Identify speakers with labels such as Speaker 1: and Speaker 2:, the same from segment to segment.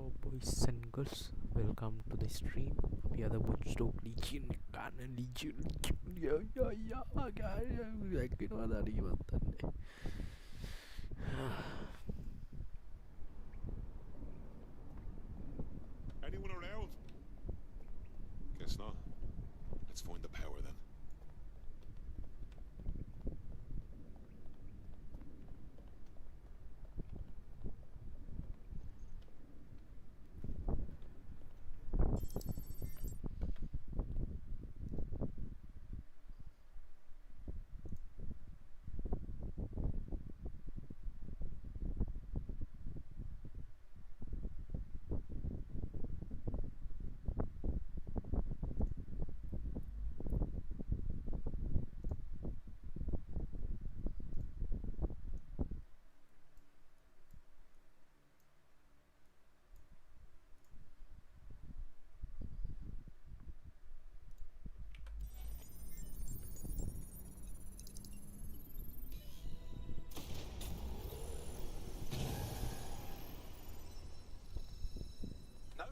Speaker 1: Hello boys and girls, welcome to the stream. We are the Woodstock Legion. Legion.
Speaker 2: Anyone around? Guess not. Let's find the power then.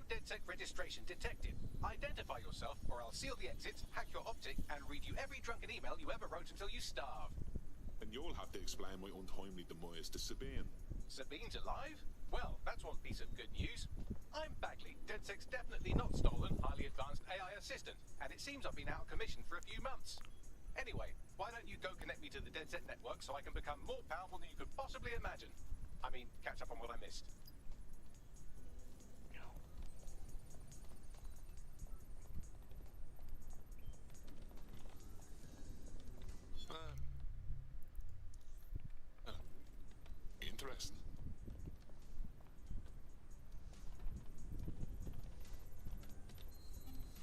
Speaker 3: DedSec registration detected. Identify yourself, or I'll seal the exits, hack your optic, and read you every drunken email you ever wrote until you starve.
Speaker 2: And you'll have to explain my untimely demise to Sabine.
Speaker 3: Sabine's alive? Well, that's one piece of good news. I'm Bagley, DedSec's definitely not stolen, highly advanced AI assistant, and it seems I've been out of commission for a few months. Anyway, why don't you go connect me to the DedSec network so I can become more powerful than you could possibly imagine? I mean, catch up on what I missed.
Speaker 2: Interesting.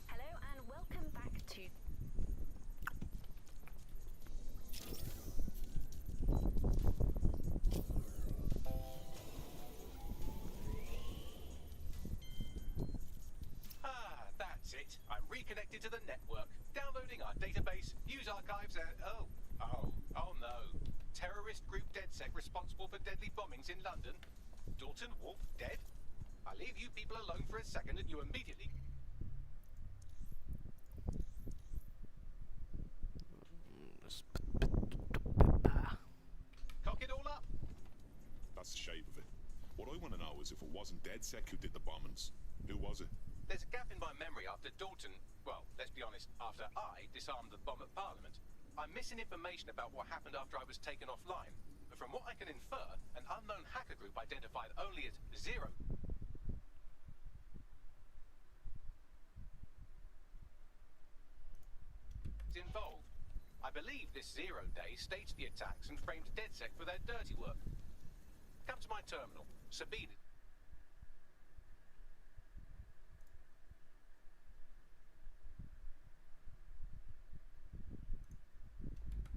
Speaker 4: Hello and welcome back to...
Speaker 3: That's it. I'm reconnected to the network. Downloading our database, news archives, and... Oh no. Terrorist group DedSec responsible for deadly bombings in London. Dalton Wolf dead? I leave you people alone for a second and you immediately... Cock it all up.
Speaker 2: That's the shape of it. What I want to know is if it wasn't DedSec who did the bombings, who was it?
Speaker 3: There's a gap in my memory after Dalton... Well, let's be honest, after I disarmed the bomb at Parliament. I'm missing information about what happened after I was taken offline. But from what I can infer, an unknown hacker group identified only as Zero is involved. I believe this Zero Day staged the attacks and framed DedSec for their dirty work. Come to my terminal. Sabine...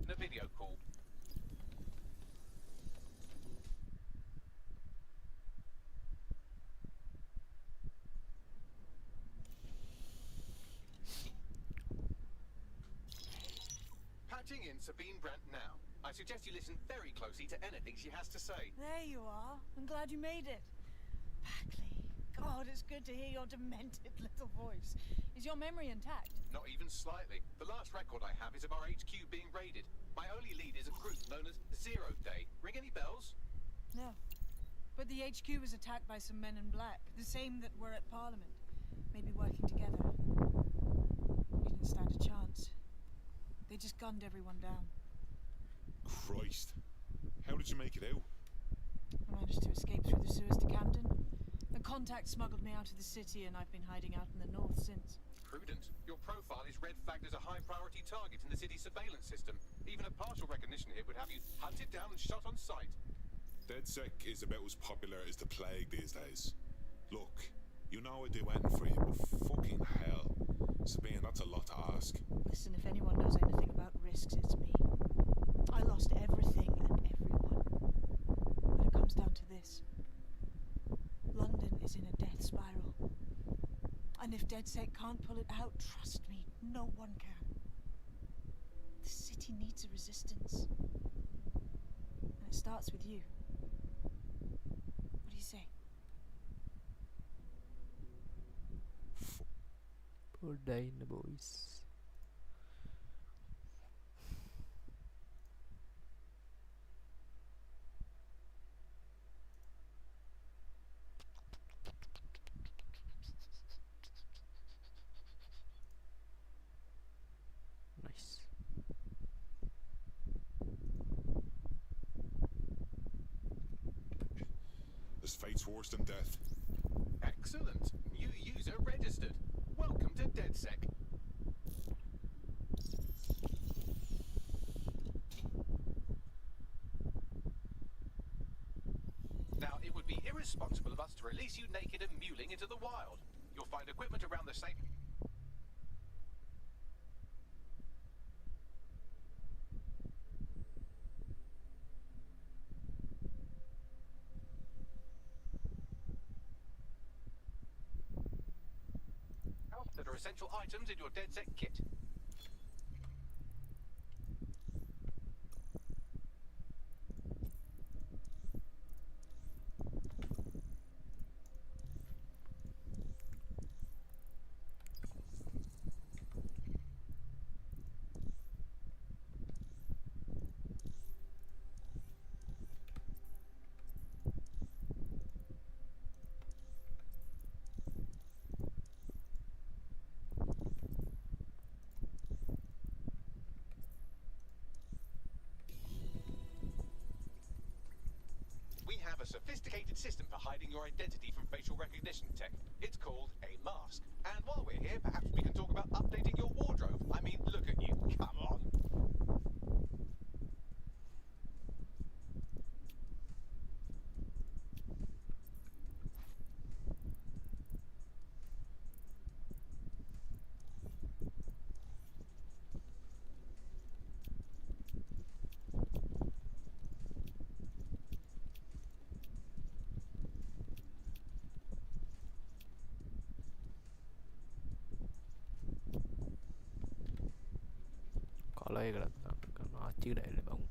Speaker 3: in a video call. Patching in Sabine Brandt now. I suggest you listen very closely to anything she has to say.
Speaker 5: There you are. I'm glad you made it. Bagley. God, it's good to hear your demented little voice. Is your memory intact?
Speaker 3: Not even slightly. The last record I have is of our HQ being raided. My only lead is a group known as Zero Day. Ring any bells?
Speaker 5: No. But the HQ was attacked by some men in black, the same that were at Parliament. Maybe working together. We didn't stand a chance. They just gunned everyone down.
Speaker 2: Christ. How did you make it out?
Speaker 5: I managed to escape through the sewers to Camden. A contact smuggled me out of the city and I've been hiding out in the north since.
Speaker 3: Prudent. Your profile is red flagged as a high priority target in the city's surveillance system. Even a partial recognition hit would have you hunted down and shot on sight.
Speaker 2: DedSec is about as popular as the plague these days. Look, you know I'd do anything for you, but fucking hell. Sabine, that's a lot to ask.
Speaker 5: Listen, if anyone knows anything about risks, it's me. I lost everything and everyone. But it comes down to this. London is in a death spiral. And if DedSec can't pull it out, trust me, no one can. The city needs a resistance. And it starts with you. What do you say?
Speaker 1: Udah in the boys. Nice.
Speaker 2: This fate's worse than death.
Speaker 3: Excellent. New user registered. Welcome to DedSec. Now, it would be irresponsible of us to release you naked and mewling into the wild. You'll find equipment around the same... that are essential items in your DedSec kit. We have a sophisticated system for hiding your identity from facial recognition tech. It's called a mask. And while we're here, perhaps we can talk about updating your wardrobe. I mean, look at you. Come on.
Speaker 1: Kalau kiടക്കാൻ ആച്ചിടായില്ലേ Babu.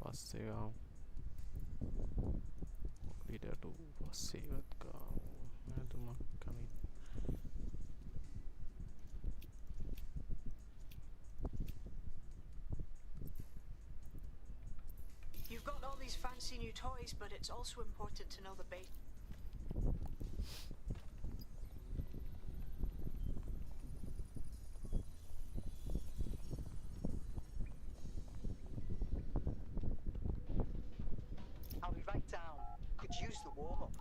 Speaker 1: Passeio líder do passeio de uma caminho.
Speaker 5: You've got all these fancy new toys, but it's also important to know the base.
Speaker 6: I'll be right down. Could use the warm-up.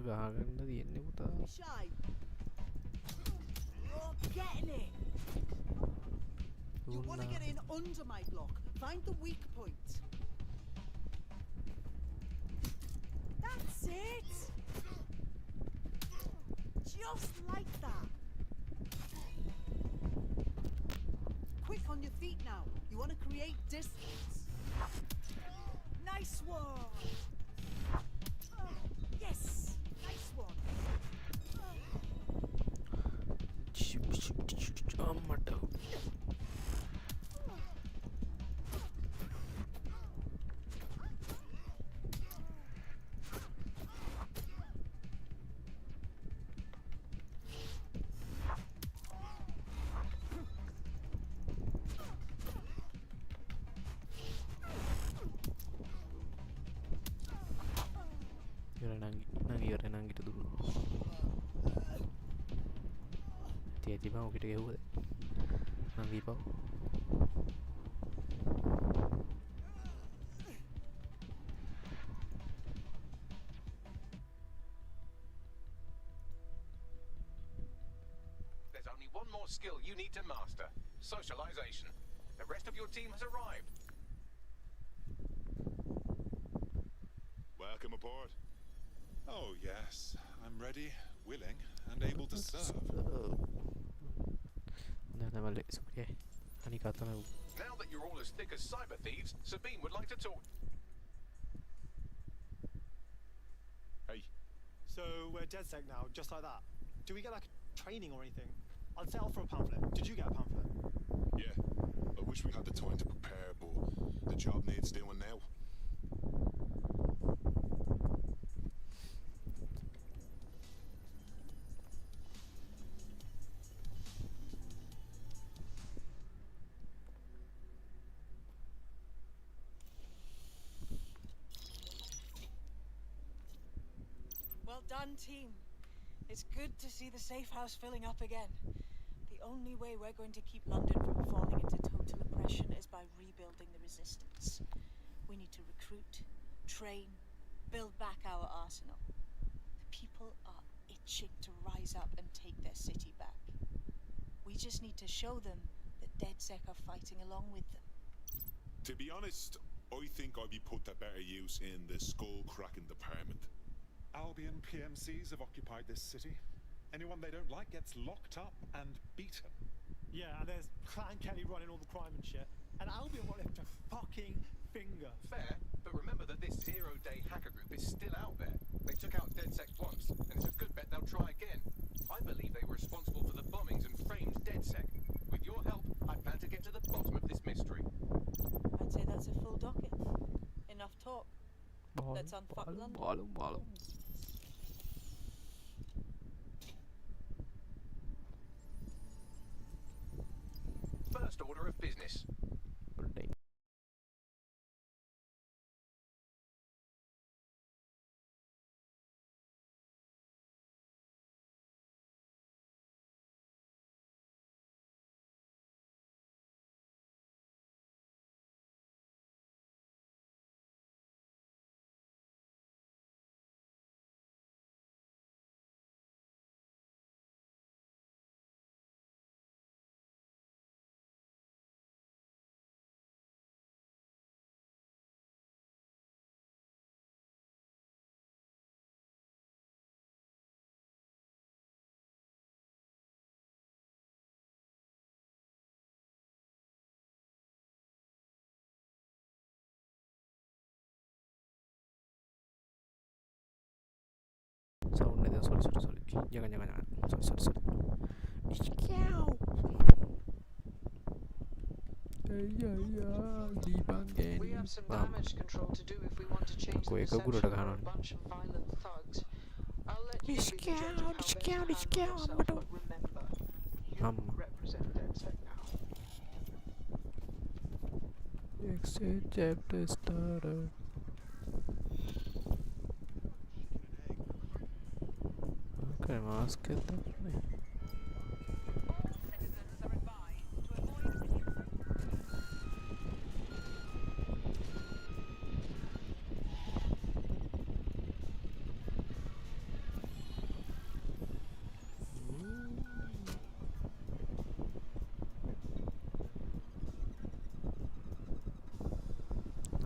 Speaker 1: Gaganda ini puta.
Speaker 7: Shy. You're getting it. You want to get in under my block. Find the weak point. That's it. Just like that. Quick on your feet now. You want to create distance. Nice one. Yes. Nice one.
Speaker 1: Ammata. Renang gitu dulu. Hati-hati mau kita gawe. Nanggi pau.
Speaker 3: only one more skill you need to master: socialization. The rest of your team has arrived.
Speaker 2: Welcome aboard. Oh, yes. I'm ready, willing, and able to serve.
Speaker 3: Now that you're all as thick as cyber thieves, Sabine would like to talk.
Speaker 2: Hey,
Speaker 8: So we're DedSec now, just like that. Do we get like training or anything? I'd settle for a pamphlet. Did you get a pamphlet?
Speaker 2: yeah. I wish we had the time to prepare, but the job needs doing now.
Speaker 5: Well done, team. It's good to see the safe house filling up again. The only way we're going to keep London from falling into total oppression is by rebuilding the resistance. We need to recruit, train, build back our arsenal. The people are itching to rise up and take their city back. We just need to show them that DedSec are fighting along with them.
Speaker 2: To be honest, I think I'd be put to better use in the skull-cracking department.
Speaker 9: Albion PMCs have occupied this city. Anyone they don't like gets locked up and beaten.
Speaker 8: Yeah, and there's Clan Kelly running all the crime and shit. And Albion won't lift a fucking finger.
Speaker 3: Fair, but remember that this zero-day hacker group is still out there. They took out DedSec once, and it's a good bet they'll try again. I believe they were responsible for the bombings and framed DedSec. With your help, I plan to get to the bottom of this mystery.
Speaker 5: I'd say that's a full docket. Enough talk. Let's unfuck London.
Speaker 3: First order of business.
Speaker 1: Sound itu sorry. Jangan. Sorry. Iskiau. Ya, di banggen.
Speaker 10: We have some damage control to do if we want to change the perception of a bunch of violent thugs. I'll let you be the judge of how best to handle yourself, but remember, you represent DedSec now.
Speaker 1: Exit chapter starter. Okay, mask it.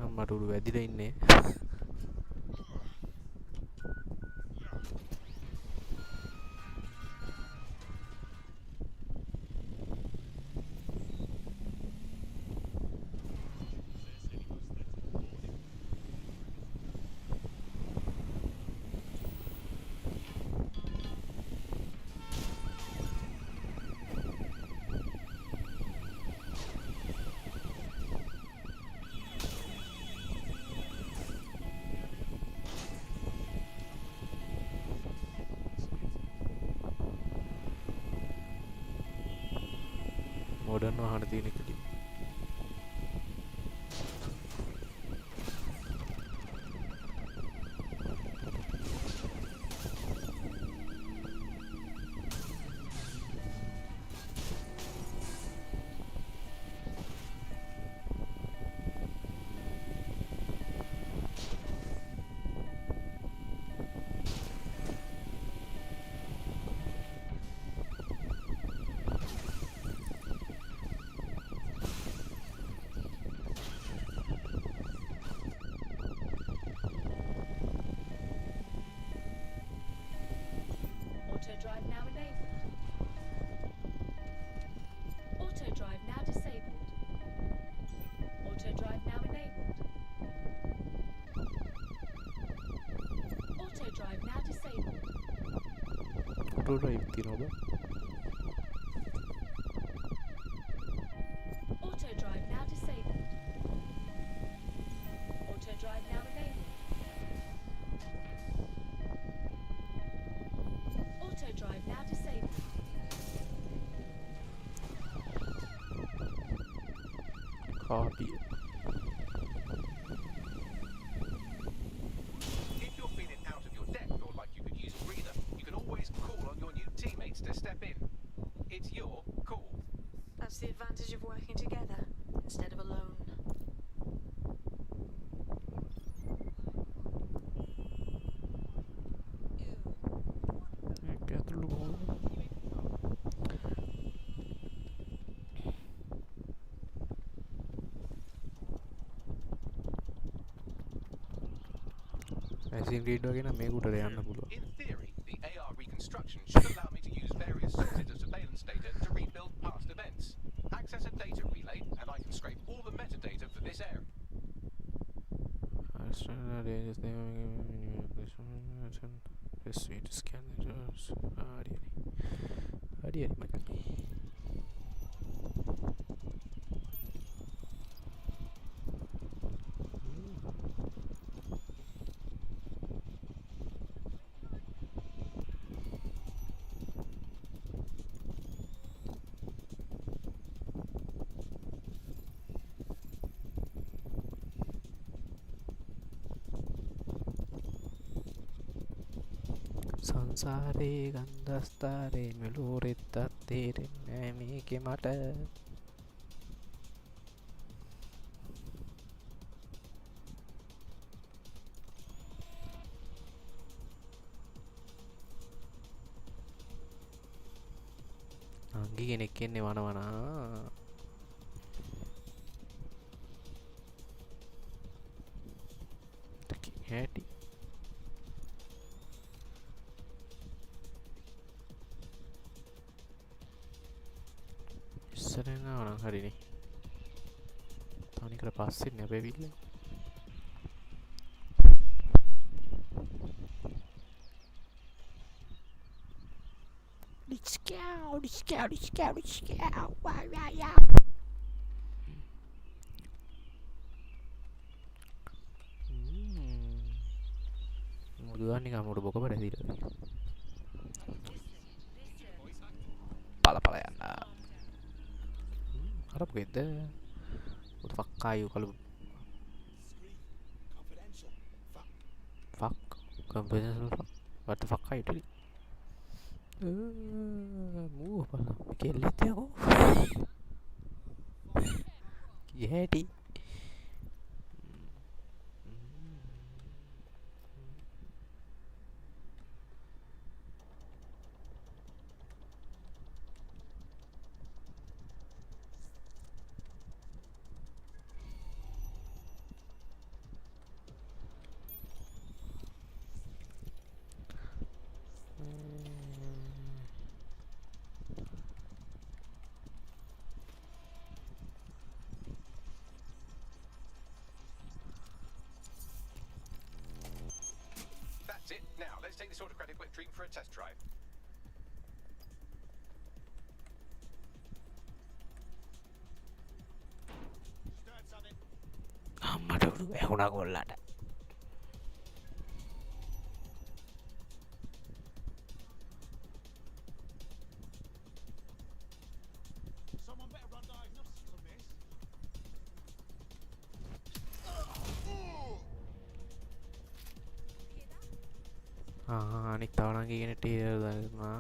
Speaker 1: අම්මට උඩු වැදිලා ඉන්නේ. Modern වාහන තියෙන එකදී
Speaker 4: Auto drive now enabled. Auto drive now disabled. Auto drive now enabled. Auto drive now disabled.
Speaker 1: Auto drive තියෙනවා
Speaker 4: Auto drive now disabled. Auto drive now enabled. Auto drive now disabled.
Speaker 1: copy
Speaker 3: If you're feeling out of your depth or like you could use a breather, you can always call on your new teammates to step in. It's your call.
Speaker 10: That's the advantage of working together instead of alone.
Speaker 1: Assassin's Creed වගේ නම් මේකට යන්න පුළුවන්.
Speaker 3: In theory, the AR reconstruction should allow me to use various sources of surveillance data to rebuild past events. Access a data relay, and I can scrape all the metadata for this area.
Speaker 1: This way to scan the doors. Hadi mate. සංසාරේ ගන්ධස්තරේ මෙලෝරෙත්තත් තේරෙන්නේ මේකේ මට අංගි කෙනෙක් එන්නේ වනවනා හැටි ඉස්සරහට නම් හරිනේ. තවනිකර පස්සේ නැබෙවිල්ල. Let's go. Wow. මුදුන් නිකන් මොඩ බොක බඩ පල යන්න. Harap ganda. What the fuck kayo kalau fuck confidential fuck what the fuck kayo tadi pala kelit ako jadi
Speaker 3: That's it. Now, let's take this autocratic wet dream for a test drive.
Speaker 1: අම්මට ඇහුණා කොල්ලට අනික් තවනගේ ගෙන ටීරර් දානවා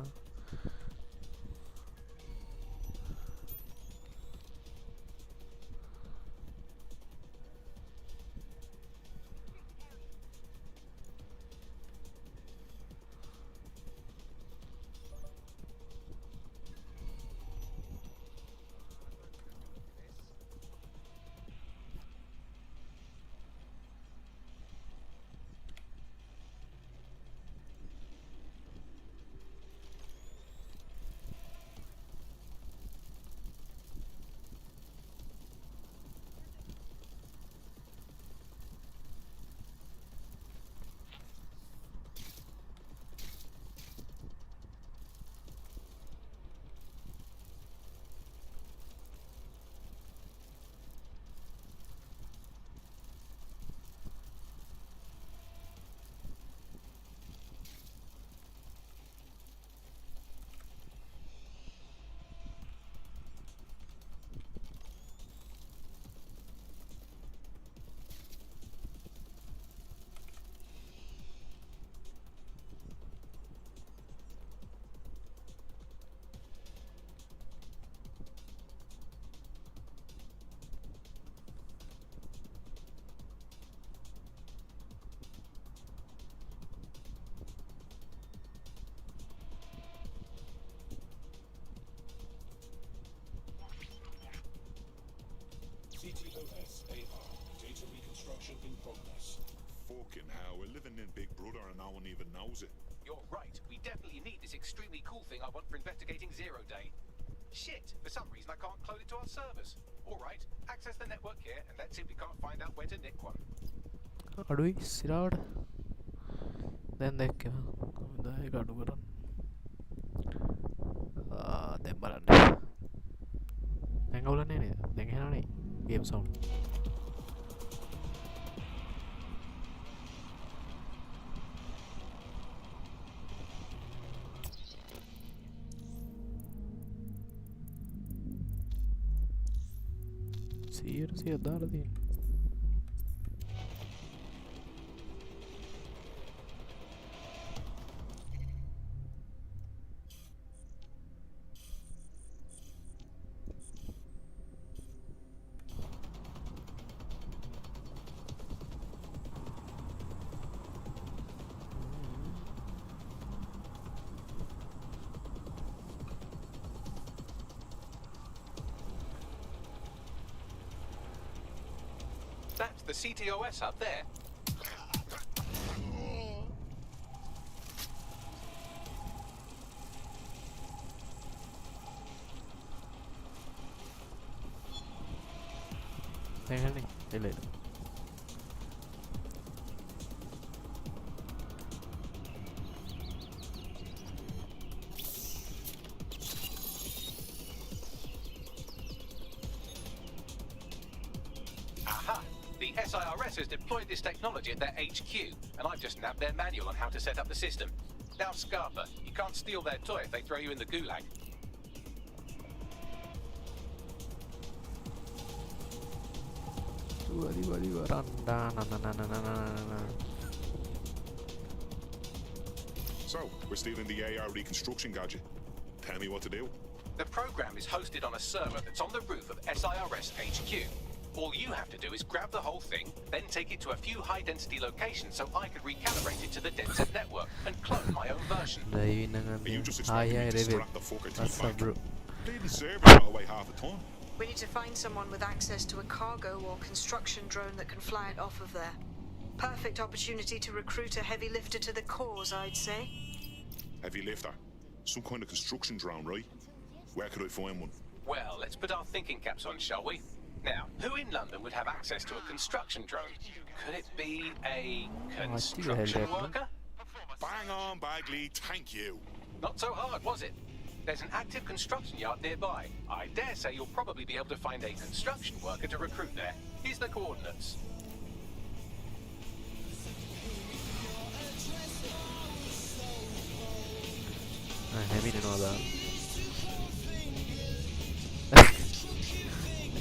Speaker 11: GTOS AR. Data reconstruction in progress.
Speaker 2: Fucking hell, we're living in Big Brother and no one even knows it.
Speaker 3: You're right. We definitely need this extremely cool thing I want for investigating Zero Day. Shit, for some reason I can't clone it to our servers. Alright, access the network here and let's see if we can't find out where to nick one.
Speaker 1: How do we sit out? Then they can. I got to go on. Then බලන්න. දැන් අවුලන්නේ නේද? දැන් එහානේ game sound. See දාලා තියෙනවා.
Speaker 3: That's the CTOS up there.
Speaker 1: Hey,
Speaker 3: Aha! The SIRS has deployed this technology at their HQ, and I've just nabbed their manual on how to set up the system. Now, Scarpa, you can't steal their toy if they throw you in the gulag.
Speaker 2: So, we're stealing the AR reconstruction gadget. Tell me what to do.
Speaker 3: The program is hosted on a server that's on the roof of SIRS HQ. All you have to do is grab the whole thing, then take it to a few high-density locations so I could recalibrate it to the DedSec network and clone my own version.
Speaker 2: Are you just expecting me to strap the fucker to
Speaker 1: What's
Speaker 2: your
Speaker 1: up,
Speaker 2: back?
Speaker 1: bro?
Speaker 2: Bleeding server got away half a ton.
Speaker 10: We need to find someone with access to a cargo or construction drone that can fly it off of there. Perfect opportunity to recruit a heavy lifter to the cause, I'd say.
Speaker 2: Heavy lifter. Some kind of construction drone, right? Where could I find one?
Speaker 3: Well, let's put our thinking caps on, shall we? Now, who in London would have access to a construction drone? Could it be a construction worker?
Speaker 2: Bang on, Bagley, thank you.
Speaker 3: Not so hard, was it? There's an active construction yard nearby. I dare say you'll probably be able to find a construction worker to recruit there. Here's the coordinates.
Speaker 1: I mean, you know that.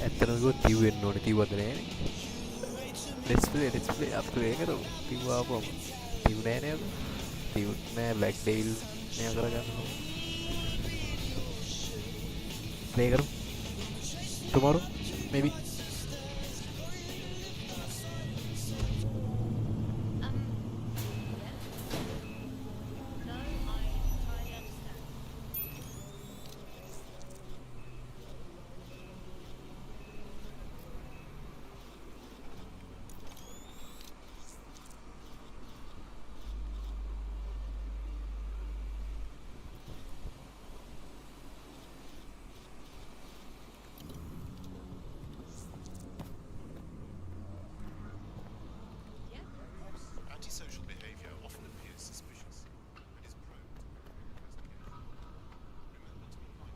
Speaker 1: ඇත්තටම ගොත් තිවෙන්න ඕනේ තිව්වද නෑනේ display upgrade කරමු තිව්වාපම තිව් නෑ නේද තිව් නෑ black ඩේල් නෑ කරගන්න play කරමු tomorrow maybe
Speaker 11: Antisocial behavior often appears suspicious. It is prone to investigation. Remember to be mindful.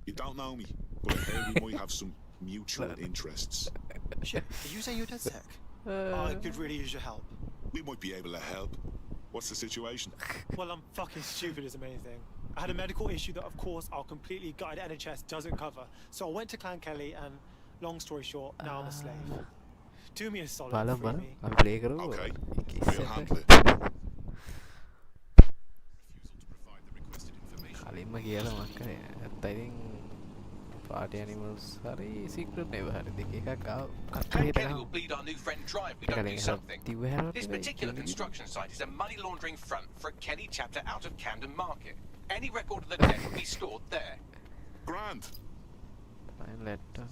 Speaker 2: You don't know me, but I heard we might have some mutual interests.
Speaker 8: Shit, are you saying you're DedSec? I could really use your help.
Speaker 2: We might be able to help. What's the situation?
Speaker 8: Well, I'm fucking stupid as a main thing. I had a medical issue that, of course, our completely gutted NHS doesn't cover. So I went to Clan Kelly and, long story short, now I'm a slave. Do me a solid, free me.
Speaker 2: Okay, we'll handle it.
Speaker 11: Refusal to provide the requested information.
Speaker 1: කලින්ම කියලා මං කරේ ඇත්තයි ඉතින් party animals hari secret neva hari dekhe ekak
Speaker 3: Clan Kelly will bleed our new friend dry if we don't do something. This particular construction site is a money laundering front for a Kelly chapter out of Camden Market. Any record of the debt will be stored there.
Speaker 2: Grand.
Speaker 1: fine letter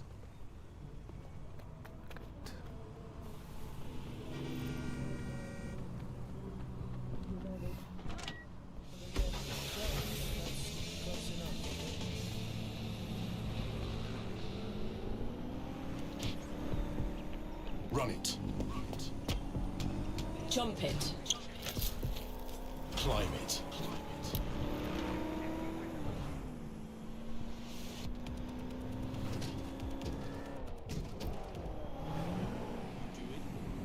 Speaker 11: Run it.
Speaker 12: Jump it.
Speaker 11: Climb it.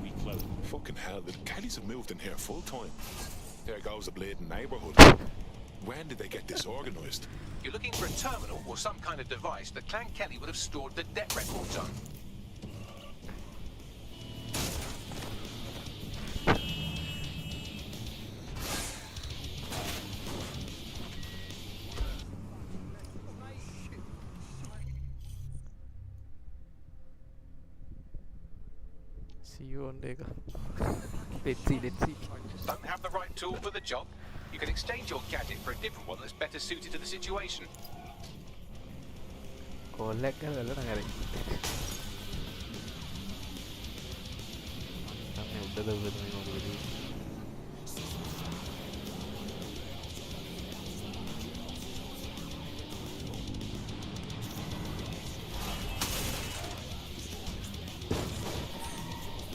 Speaker 11: We close.
Speaker 2: Fucking hell, the Kellys have moved in here full time. There goes the bleeding neighbourhood. When did they get disorganised?
Speaker 3: You're looking for a terminal or some kind of device that Clan Kelly would have stored the debt records on.
Speaker 1: see you on Dega let's see
Speaker 3: Don't have the right tool for the job? You can exchange your gadget for a different one that's better suited to the situation.
Speaker 1: collect කරලා නගරේ තමයි උඩද උඩ තමයි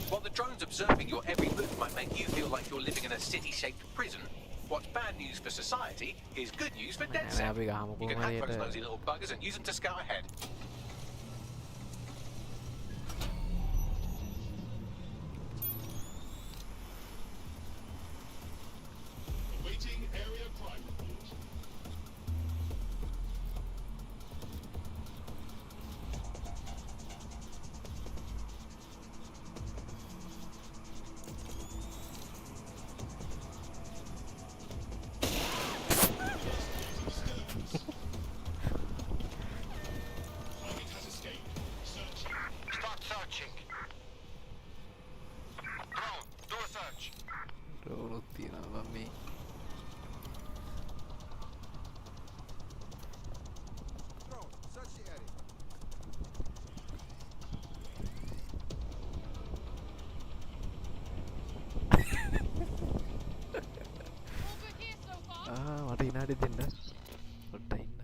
Speaker 3: While the drones observing your every move might make you feel like you're living in a city-shaped prison, what's bad news for society is good news for DedSec. You can hack those nosy little buggers and use them to scout ahead.
Speaker 11: Awaiting area crime report. Target has escaped. Searching. Start searching. Drone, do a search.
Speaker 1: රෝරුත් තියෙනවා මේ මට ඉනාඩි දෙන්න පොඩ්ඩක් ඉන්න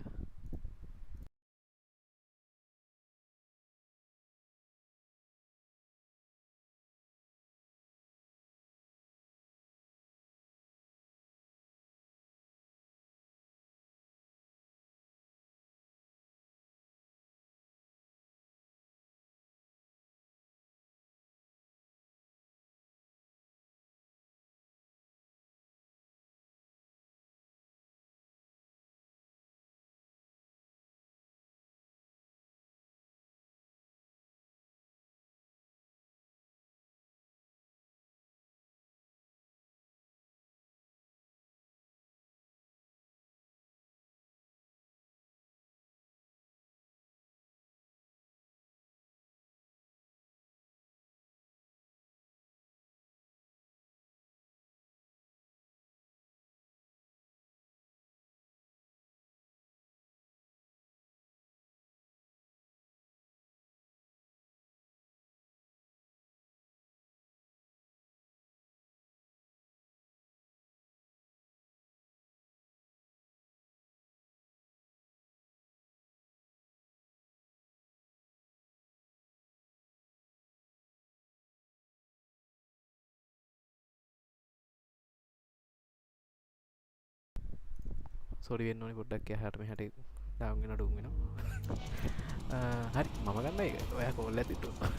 Speaker 1: sorry වෙන්න ඕනේ පොඩ්ඩක් එහාට මෙහාට ඩවුන් වෙන ඩුම් වෙනවා හරි මම ගන්න එක ඔයා කෝල් එකක් තිට්ටුවා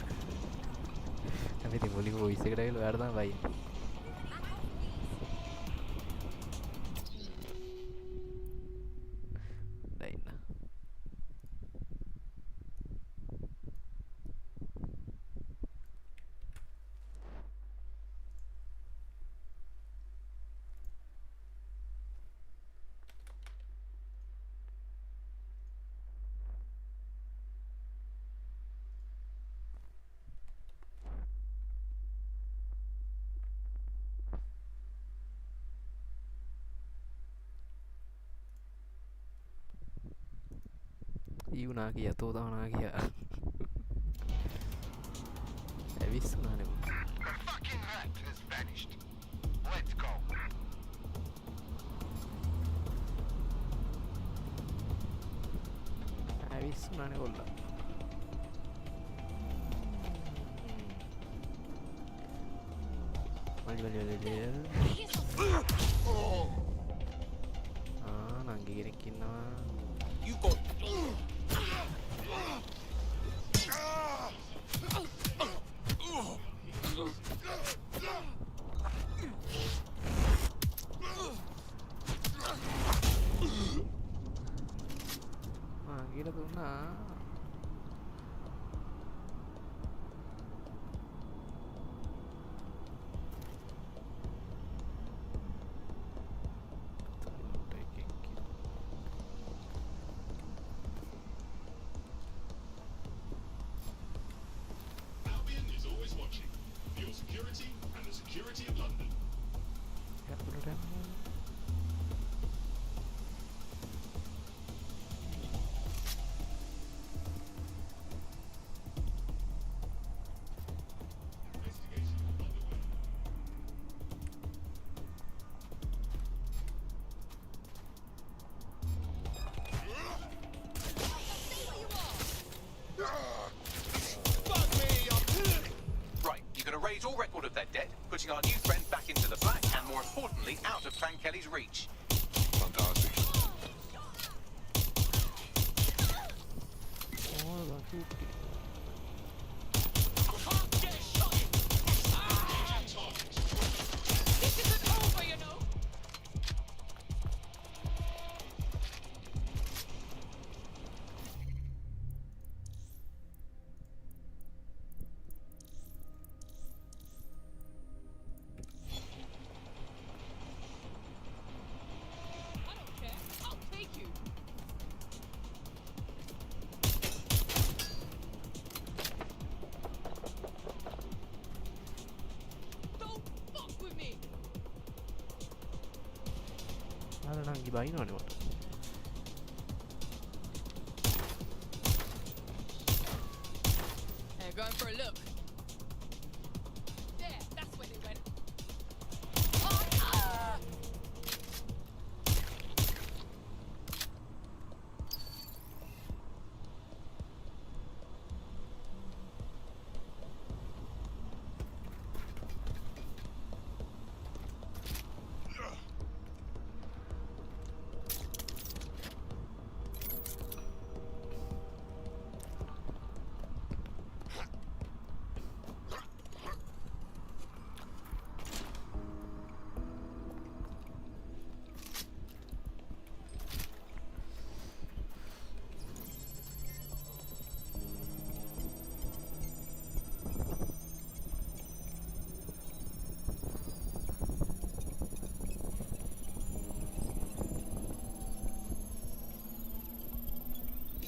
Speaker 1: අපි ඉතින් මුලින්ම වොයිස් එකට ඇවිල්ලා ඔයාට තමයි බයි දැන් ඊවුනා කිය තෝදවනා කිය ඇවිස්සුනානෙ ඇවිස්සුනානෙ කොල්ලා නංගි කෙනෙක් ඉන්නවා නංගිට දුන්නා
Speaker 3: Raise all record of their debt, putting our new friend back into the black and, more importantly, out of Clan Kelly's reach.
Speaker 2: Fantastic.
Speaker 10: This isn't over, you know.
Speaker 1: නංගි බයිනවනේ මට
Speaker 10: Hey, going for a look. There, that's where they went.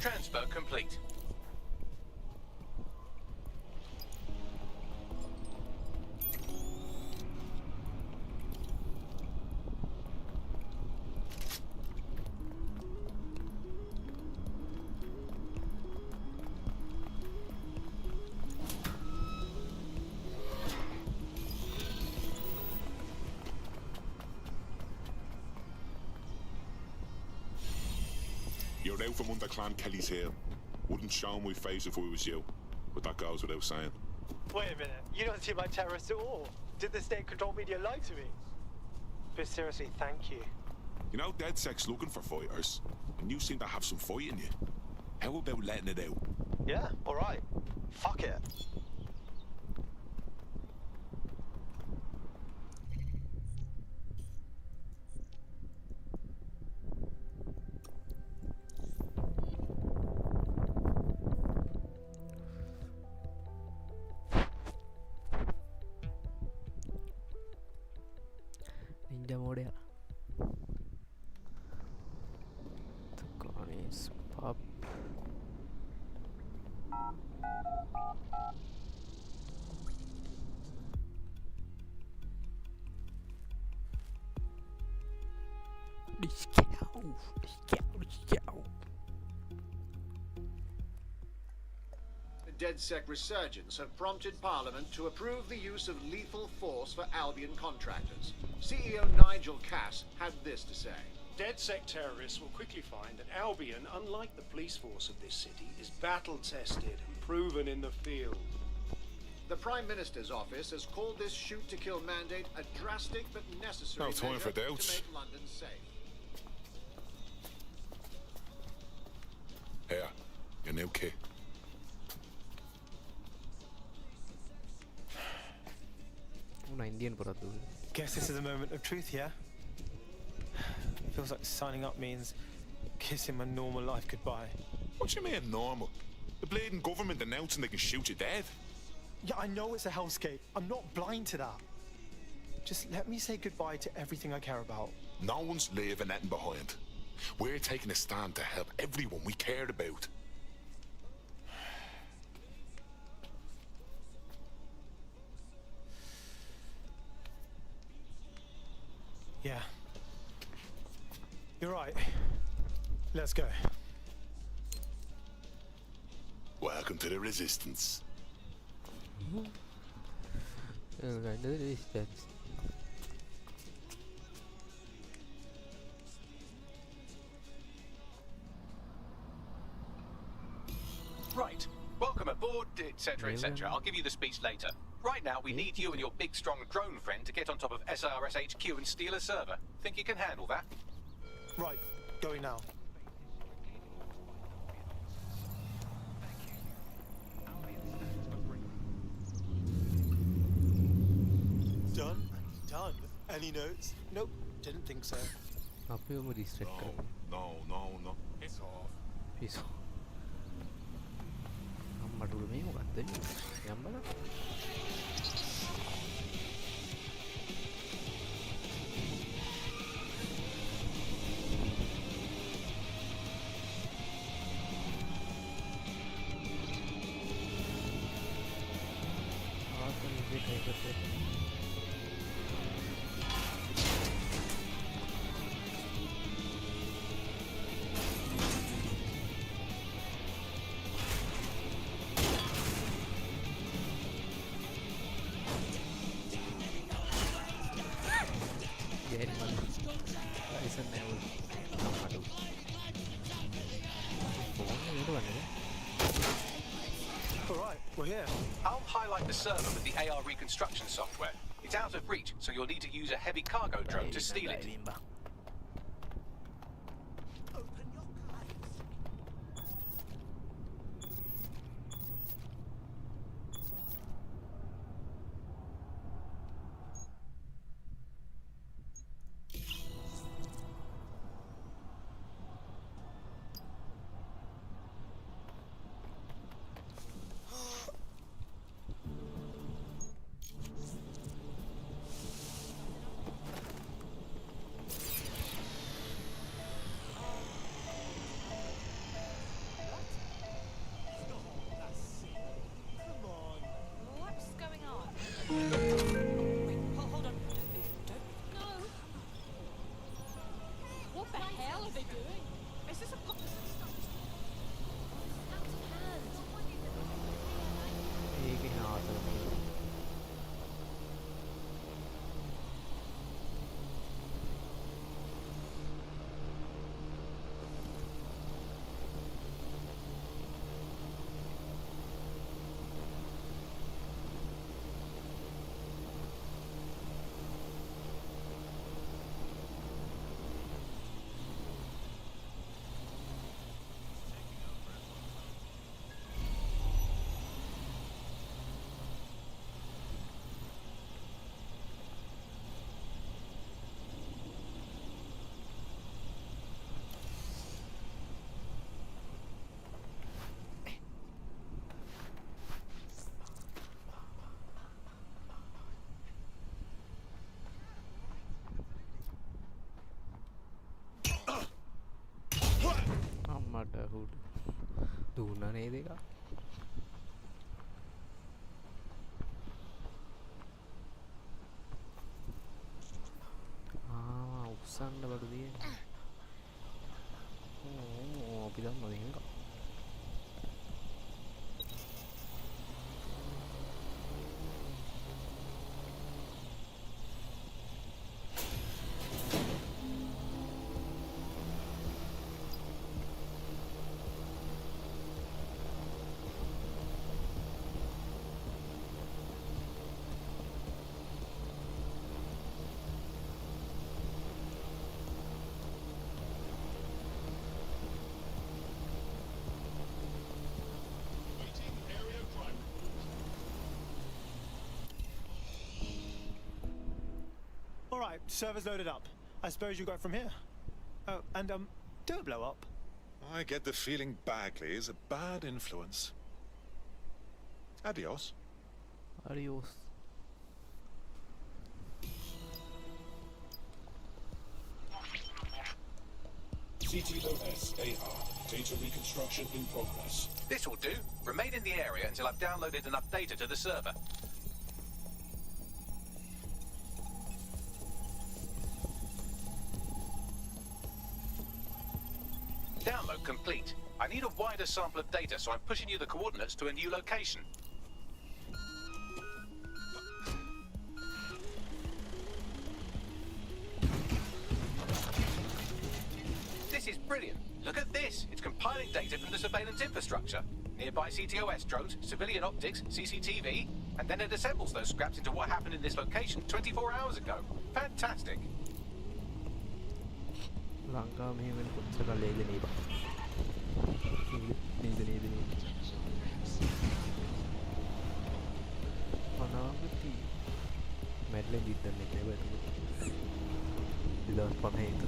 Speaker 3: Transfer complete.
Speaker 2: You're out from under Clan Kelly's heel. Wouldn't show my face if I was you, but that goes without saying.
Speaker 8: Wait a minute, you don't seem like terrorists at all. Did the state-controlled media lie to me? But seriously, thank you.
Speaker 2: You know, DedSec's looking for fighters, and you seem to have some fight in you. How about letting it out?
Speaker 8: Yeah, alright. Fuck it.
Speaker 1: Ninja mode ya. Tukanis pub. Discow.
Speaker 12: DedSec resurgence have prompted Parliament to approve the use of lethal force for Albion contractors. CEO Nigel Cass had this to say.
Speaker 13: DedSec terrorists will quickly find that Albion, unlike the police force of this city, is battle-tested and proven in the field.
Speaker 12: The Prime Minister's office has called this shoot-to-kill mandate a drastic but necessary
Speaker 2: No time
Speaker 12: measure
Speaker 2: for
Speaker 12: to
Speaker 2: doubts.
Speaker 12: make London safe.
Speaker 2: Here, your new kit.
Speaker 1: Indian brother.
Speaker 8: Guess this is a moment of truth, yeah? Feels like signing up means kissing my normal life goodbye.
Speaker 2: What do you mean normal? The bleeding government announcing they can shoot you dead.
Speaker 8: Yeah, I know it's a hellscape. I'm not blind to that. Just let me say goodbye to everything I care about.
Speaker 2: No one's leaving anything behind. We're taking a stand to help everyone we cared about.
Speaker 8: Yeah. You're right. Let's go.
Speaker 2: Welcome to the Resistance.
Speaker 3: Right. Welcome aboard, etc., etc. I'll give you the speech later. Right now, we need you and your big, strong drone friend to get on top of SRS HQ and steal a server. Think you can handle that?
Speaker 8: Right. Going now. Done? Done. Any notes? Nope. Didn't think so.
Speaker 1: No.
Speaker 2: It's off.
Speaker 1: Piece off. අම්මට මේ මොකක්ද යම්බල
Speaker 3: I'll highlight the server with the AR reconstruction software. It's out of reach, so you'll need to use a heavy cargo drone to steal it. අම්මට හුඩ දුන්න නේද එක උස්සන්න බඩු තියෙන්නේ අපි දන්නවද එහෙනම්
Speaker 8: right, server's loaded up. I suppose you got it from here. Oh, and don't blow up.
Speaker 9: I get the feeling Bagley is a bad influence. Adios.
Speaker 1: Adios.
Speaker 14: CTOS AR. Data reconstruction in progress.
Speaker 3: This will do. Remain in the area until I've downloaded enough data to the server. Download complete. I need a wider sample of data, so I'm pushing you the coordinates to a new location. This is brilliant. Look at this. It's compiling data from the surveillance infrastructure. Nearby CTOS drones, civilian optics, CCTV, and then it assembles those scraps into what happened in this location 24 hours ago. Fantastic.
Speaker 1: Lanka මෙහෙම වෙන කොච්චර ලේද නේද අනාගතී මැඩ්ලෙන් දිද්දන්න එක නේද ඒක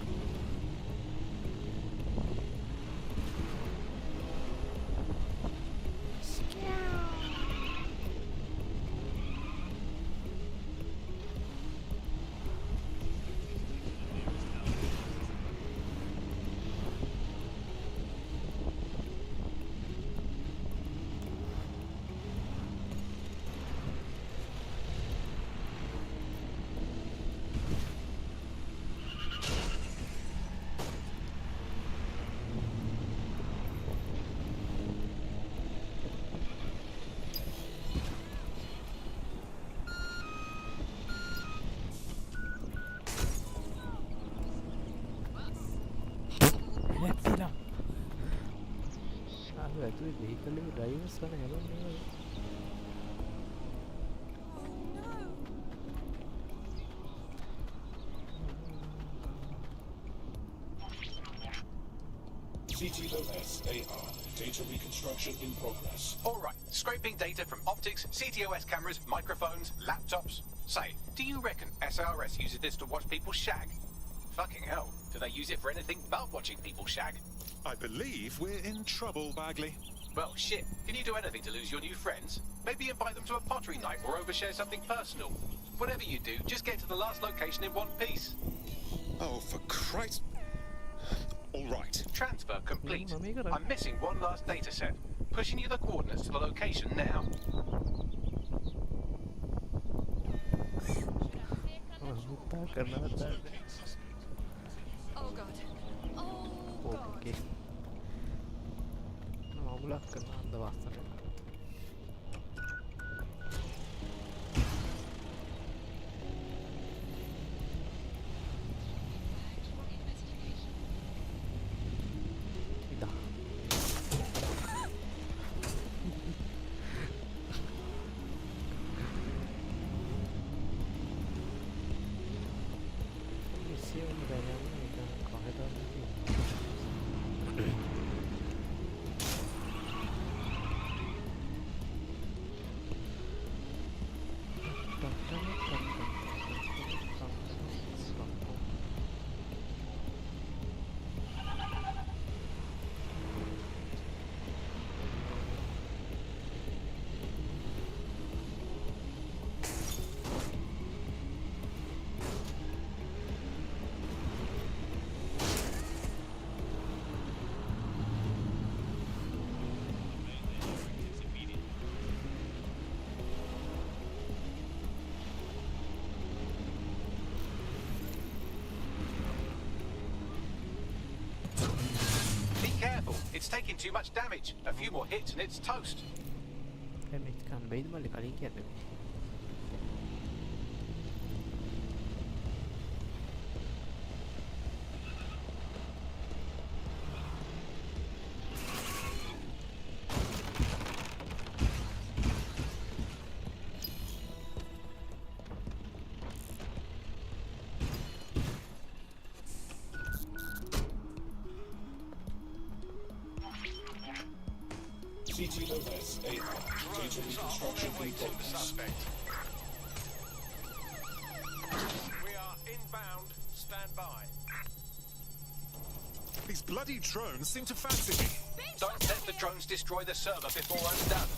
Speaker 1: 2050 vehicle drivers gonna have
Speaker 14: CTOS AR. Data reconstruction in progress.
Speaker 3: Alright, scraping data from optics, CTOS cameras, microphones, laptops. Say, do you reckon SRS uses this to watch people shag? Fucking hell, do they use it for anything but watching people shag?
Speaker 9: I believe we're in trouble, Bagley.
Speaker 3: Well, shit. Can you do anything to lose your new friends? Maybe invite them to a pottery night or overshare something personal. Whatever you do, just get to the last location in one piece.
Speaker 9: Oh, for Christ. All right.
Speaker 3: Transfer complete. I'm missing one last data set. Pushing you the coordinates to the location now.
Speaker 4: Oh god. Oh god.
Speaker 1: Okay. Avulak කරන අන්දවස්සට ඉදා මිසියම් දැනම ඉතින් කොහෙද
Speaker 3: It's taking too much damage. A few more hits and it's toast.
Speaker 1: damage ගන්න බැයිද මල්ලි කලින් කියන්නේ
Speaker 14: CTOS AR. Data reconstruction in progress.
Speaker 13: We are in found. Stand by.
Speaker 9: These bloody drones seem to fancy me.
Speaker 3: Don't let the drones destroy the server before I'm done.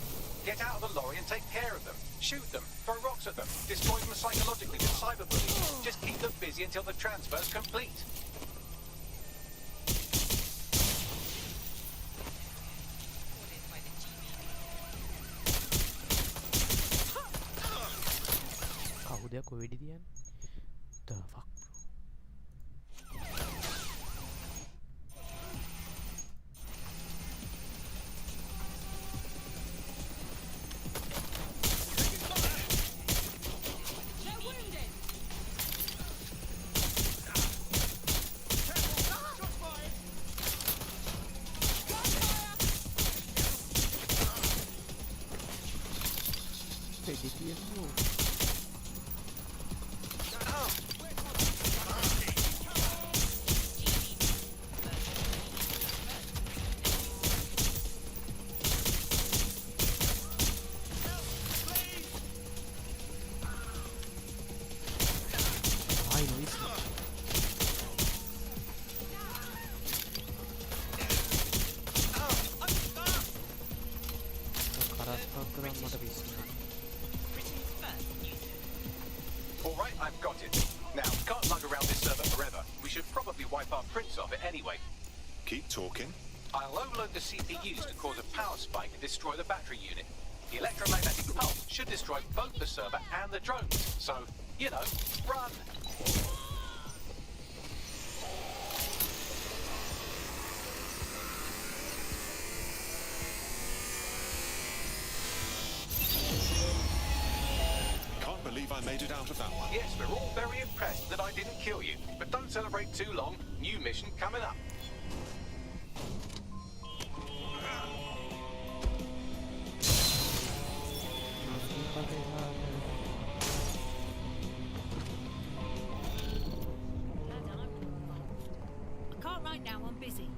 Speaker 3: Get out of the lorry and take care of them. Shoot them, throw rocks at them, destroy them psychologically with cyberbullying. Just keep them busy until the transfer's complete.
Speaker 1: කවුද කොවිඩි තියන්නේ? The fuck?
Speaker 3: Alright, I've got it. Now, can't lug around this server forever. We should probably wipe our prints off it anyway.
Speaker 9: Keep talking.
Speaker 3: I'll overload the CPUs to cause a power spike and destroy the battery unit. The electromagnetic pulse should destroy both the server and the drones. So, you know, run!
Speaker 9: Can't believe I made it out of that one.
Speaker 3: Yes, we're all very impressed that I didn't kill you. But don't celebrate too long. New mission coming up.
Speaker 4: I can't right now, I'm busy.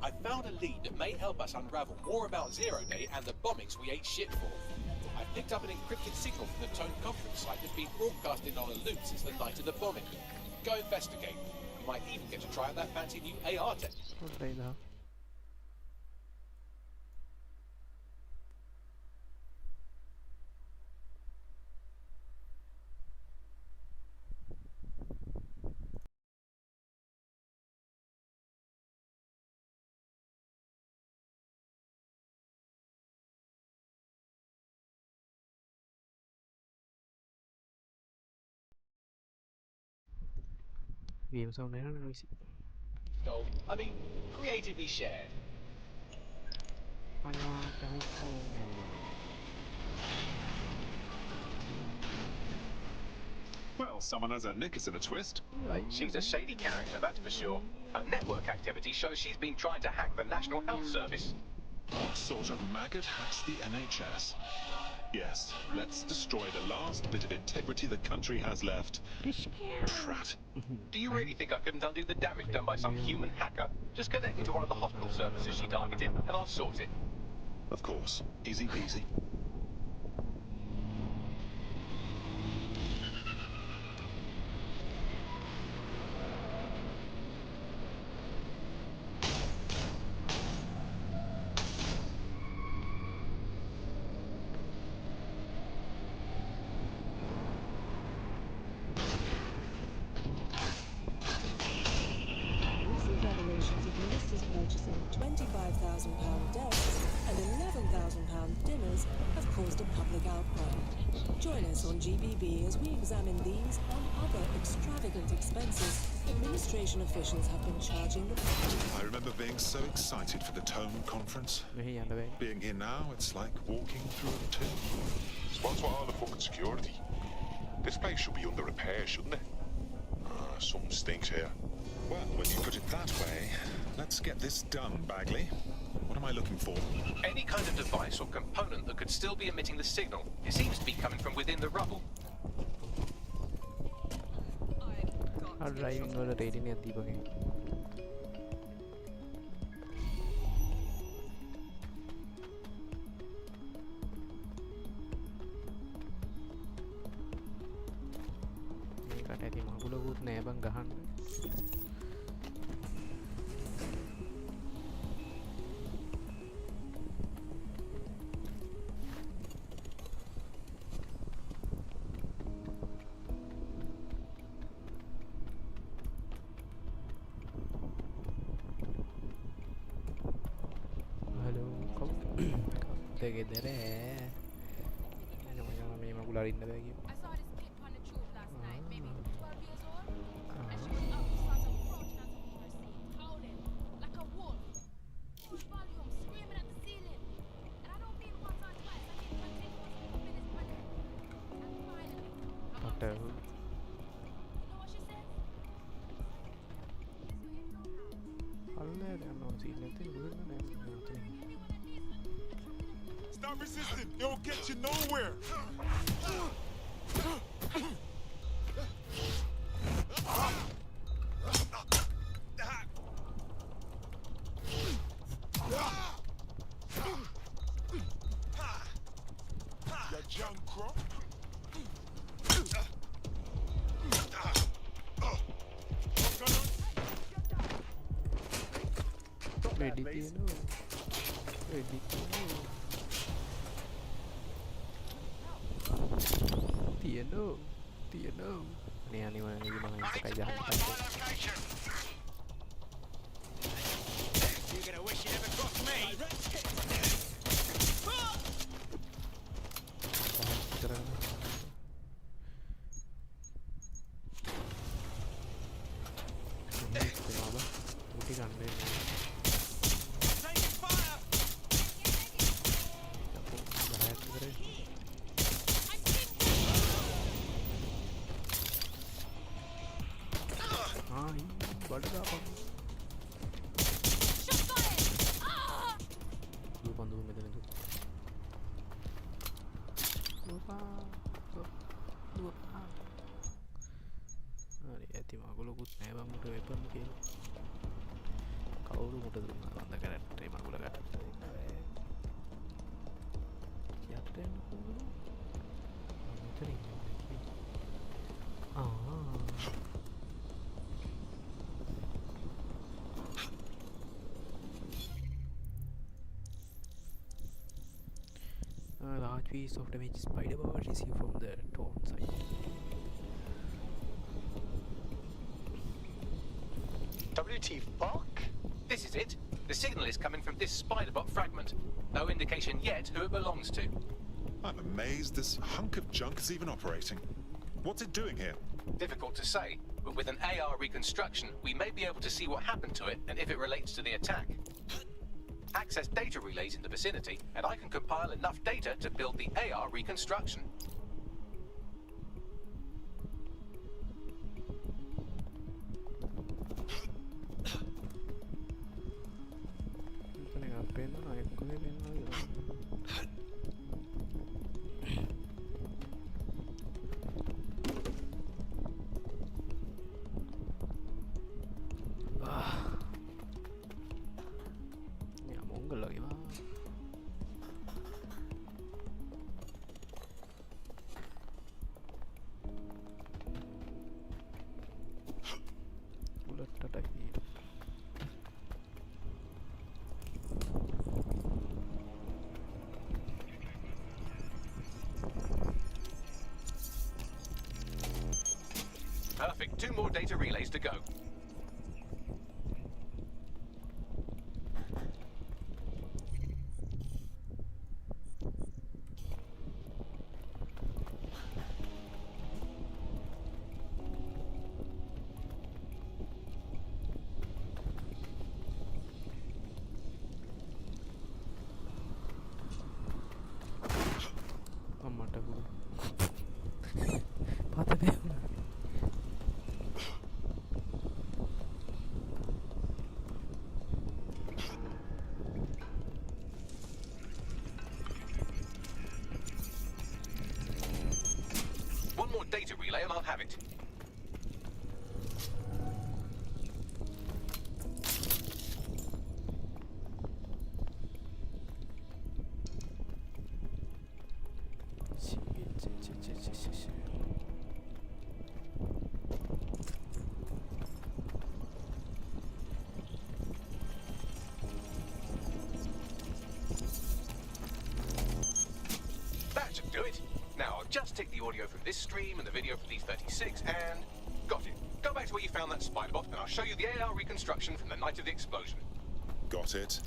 Speaker 15: I found a lead that may help us unravel more about Zero Day and the bombings we ate shit for. I picked up an encrypted signal from the Tone conference site that's been broadcasting on a loop since the night of the bombing. Go investigate. You might even get to try out that fancy new AR tech.
Speaker 1: Game sound era noisy.
Speaker 15: No, I mean, creatively shared.
Speaker 9: Well, someone has her knickers in a twist.
Speaker 3: She's a shady character, that's for sure. Her network activity shows she's been trying to hack the National Health Service.
Speaker 9: What sort of maggot hacks the NHS? Yes, let's destroy the last bit of integrity the country has left. Prat.
Speaker 3: Do you really think I couldn't undo the damage done by some human hacker? Just connect me to one of the hospital services she targeted, and I'll sort it.
Speaker 9: Of course. Easy peasy.
Speaker 16: £25,000 deaths and £11,000 dinners have caused a public outcry. Join us on GBB as we examine these and other extravagant expenses administration officials have been charging the public.
Speaker 9: I remember being so excited for the Tone conference. Being here now, it's like walking through a tomb.
Speaker 2: So what's with all the fucking security? This place should be under repair, shouldn't it? Something stinks here.
Speaker 9: Well, when you put it that way, let's get this done, Bagley. What am I looking for?
Speaker 3: Any kind of device or component that could still be emitting the signal. It seems to be coming from within the rubble.
Speaker 1: Driving or rating at the beginning. මොකුත් නෑ බං ගහන්න. ගෙදර මේ මගුල අරින්න බෑ කියමු.
Speaker 2: Stop resisting! It will get you nowhere! That young crop?
Speaker 1: Ready, ready. Tiano. Ini anime gimana yang pakai jahat.
Speaker 17: You're gonna wish you never crossed me.
Speaker 1: Large piece of damage spider bot received from the torn side.
Speaker 3: WT fuck? This is it. The signal is coming from this spider-bot fragment. No indication yet who it belongs to.
Speaker 9: I'm amazed this hunk of junk is even operating. What's it doing here?
Speaker 3: Difficult to say, but with an AR reconstruction, we may be able to see what happened to it and if it relates to the attack. Access data relays in the vicinity, and I can compile enough data to build the AR reconstruction. Perfect. 2 more data relays to go. Data relay and I'll have it. Just take the audio from this stream and the video from D36 and... got it. Go back to where you found that spider bot and I'll show you the AR reconstruction from the night of the explosion.
Speaker 2: Got it.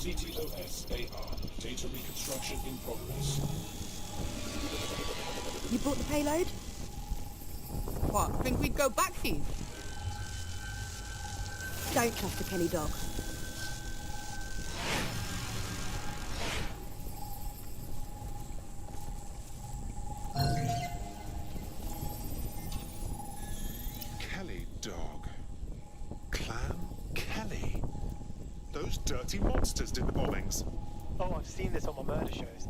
Speaker 14: CTOS AR. Data reconstruction in progress.
Speaker 7: You brought the payload? What, think we'd go back here? Don't trust the Kelly dog.
Speaker 2: Kelly dog. Clan Kelly. Those dirty monsters did the bombings.
Speaker 8: Oh, I've seen this on my murder shows.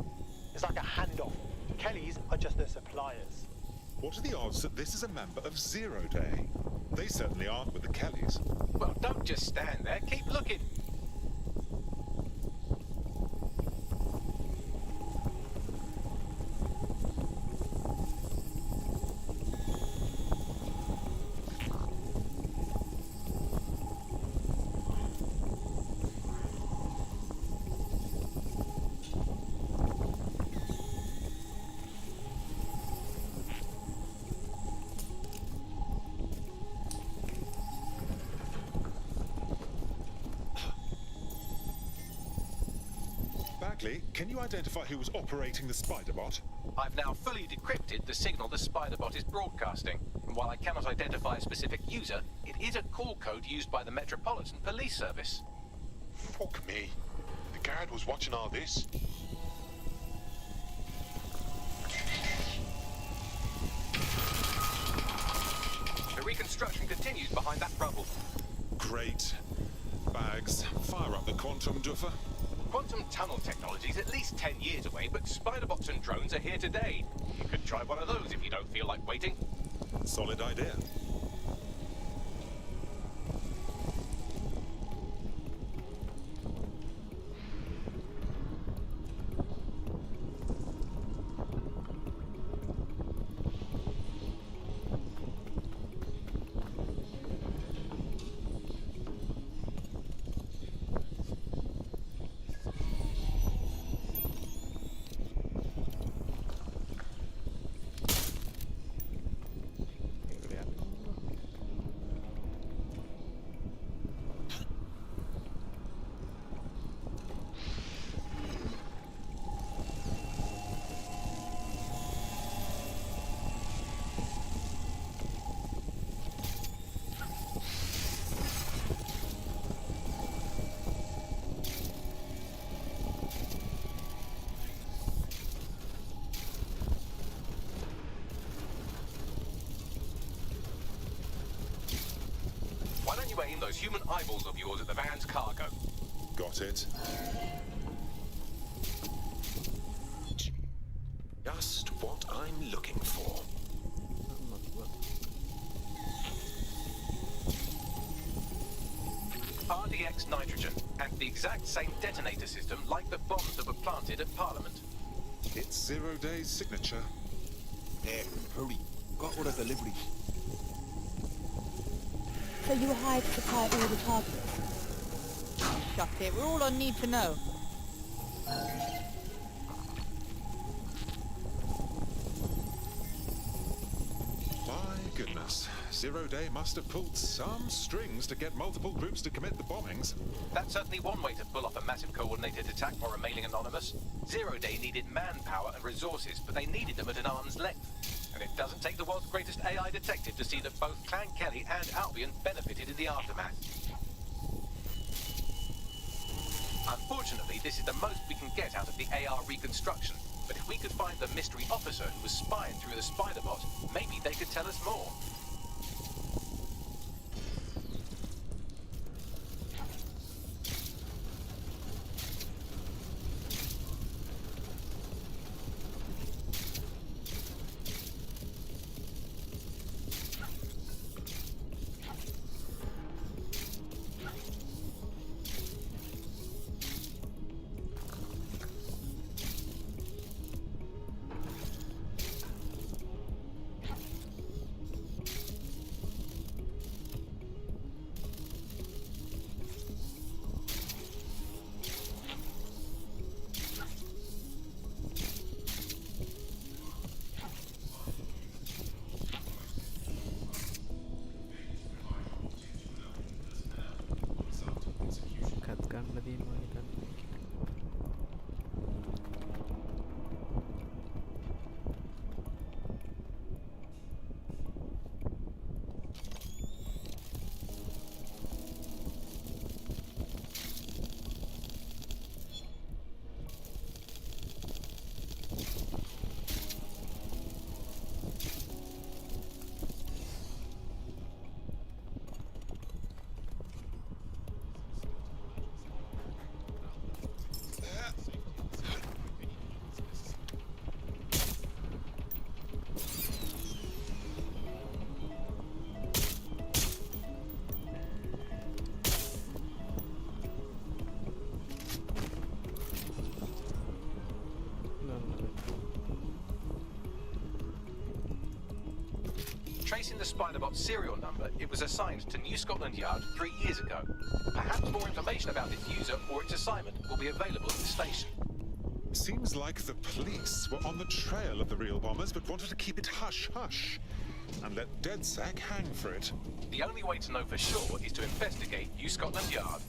Speaker 8: It's like a handoff. Kellys are just their suppliers.
Speaker 2: What are the odds that this is a member of Zero Day? They certainly aren't with the Kellys.
Speaker 3: Well, don't just stand there. Keep looking.
Speaker 2: Can you identify who was operating the spider bot?
Speaker 3: I've now fully decrypted the signal the spider bot is broadcasting. And while I cannot identify a specific user, it is a call code used by the Metropolitan Police Service.
Speaker 9: Fuck me. The guard was watching all this.
Speaker 3: The reconstruction continues behind that rubble.
Speaker 2: Great. Bags, fire up the quantum duffer.
Speaker 3: Quantum tunnel technology is at least 10 years away, but spider bots and drones are here today. You could try one of those if you don't feel like waiting.
Speaker 2: Solid idea.
Speaker 3: Why don't you aim those human eyeballs of yours at the van's cargo?
Speaker 2: Got it.
Speaker 9: Just what I'm looking for.
Speaker 3: RDX nitrogen, and the exact same detonator system like the bombs that were planted at Parliament.
Speaker 2: It's Zero Day's signature.
Speaker 17: Hurry. Got order delivery.
Speaker 7: So you were hired to supply all the targets? Shut it, we're all on need to know.
Speaker 2: My goodness. Zero Day must have pulled some strings to get multiple groups to commit the bombings.
Speaker 3: That's certainly one way to pull off a massive coordinated attack while remaining anonymous. Zero Day needed manpower and resources, but they needed them at an arm's length. And it doesn't take the world's greatest AI detective to see that both Clan Kelly and Albion benefited in the aftermath. Unfortunately, this is the most we can get out of the AR reconstruction. But if we could find the mystery officer who was spying through the spider bot, maybe they could tell us more. the Spiderbot serial number, it was assigned to New Scotland Yard 3 years ago. Perhaps more information about its user or its assignment will be available at the station.
Speaker 2: Seems like the police were on the trail of the real bombers but wanted to keep it hush-hush and let DedSec hang for it.
Speaker 3: The only way to know for sure is to investigate New Scotland Yard.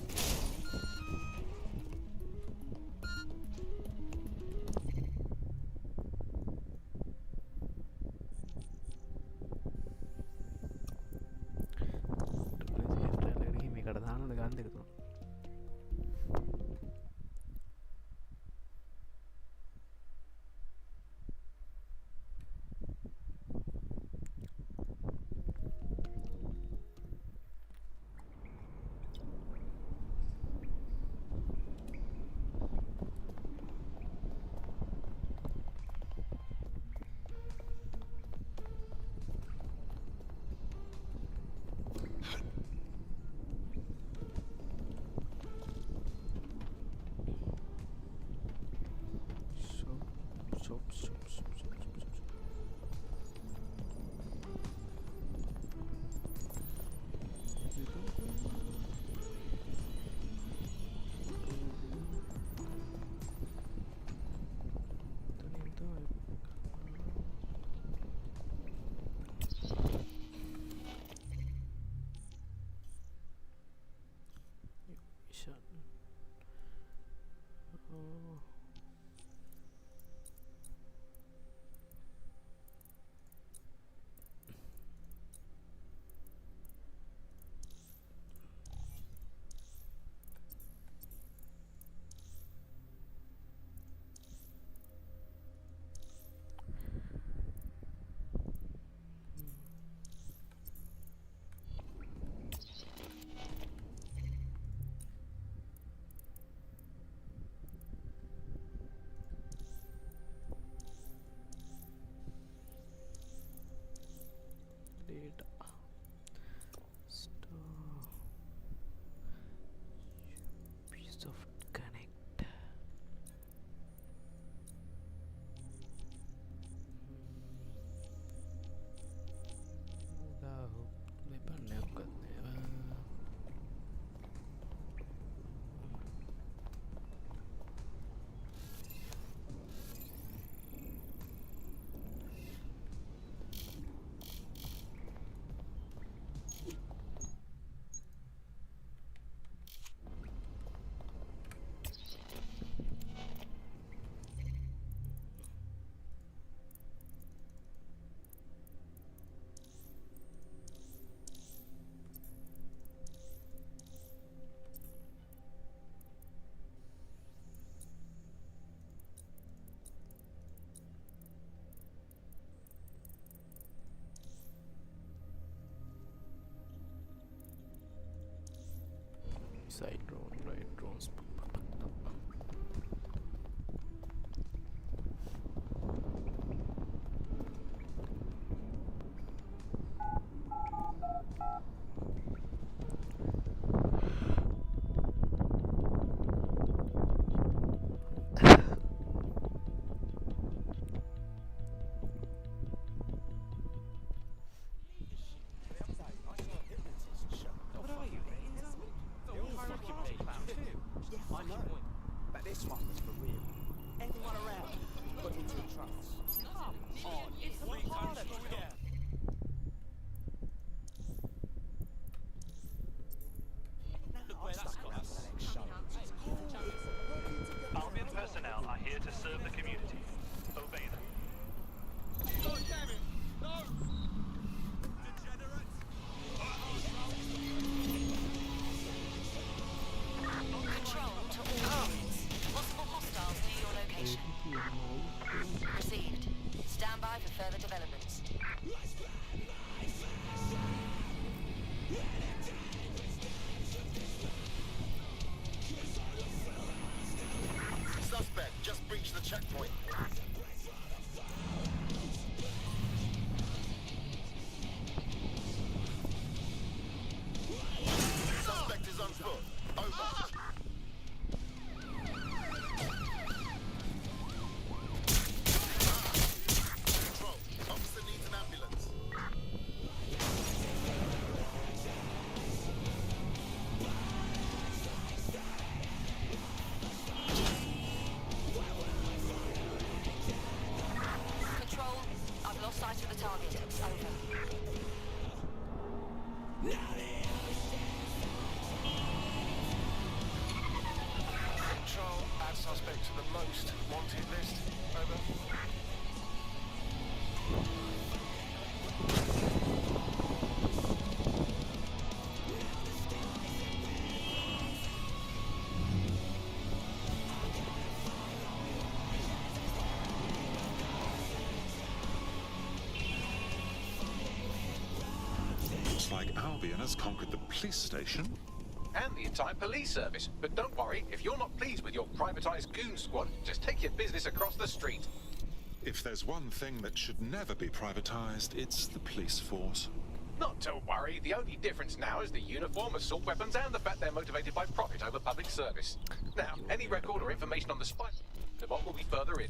Speaker 1: Side drone, right drones.
Speaker 18: Received. Stand by for further developments.
Speaker 19: Suspect just breached the checkpoint. Suspect is on foot. Over. Control. Officer needs an ambulance.
Speaker 9: Albion has conquered the police station.
Speaker 3: And the entire police service. But don't worry, if you're not pleased with your privatized goon squad, just take your business across the street.
Speaker 9: If there's one thing that should never be privatized, it's the police force.
Speaker 3: Not to worry, the only difference now is the uniform, assault weapons, and the fact they're motivated by profit over public service. Now, any record or information on the spy bot will be further in.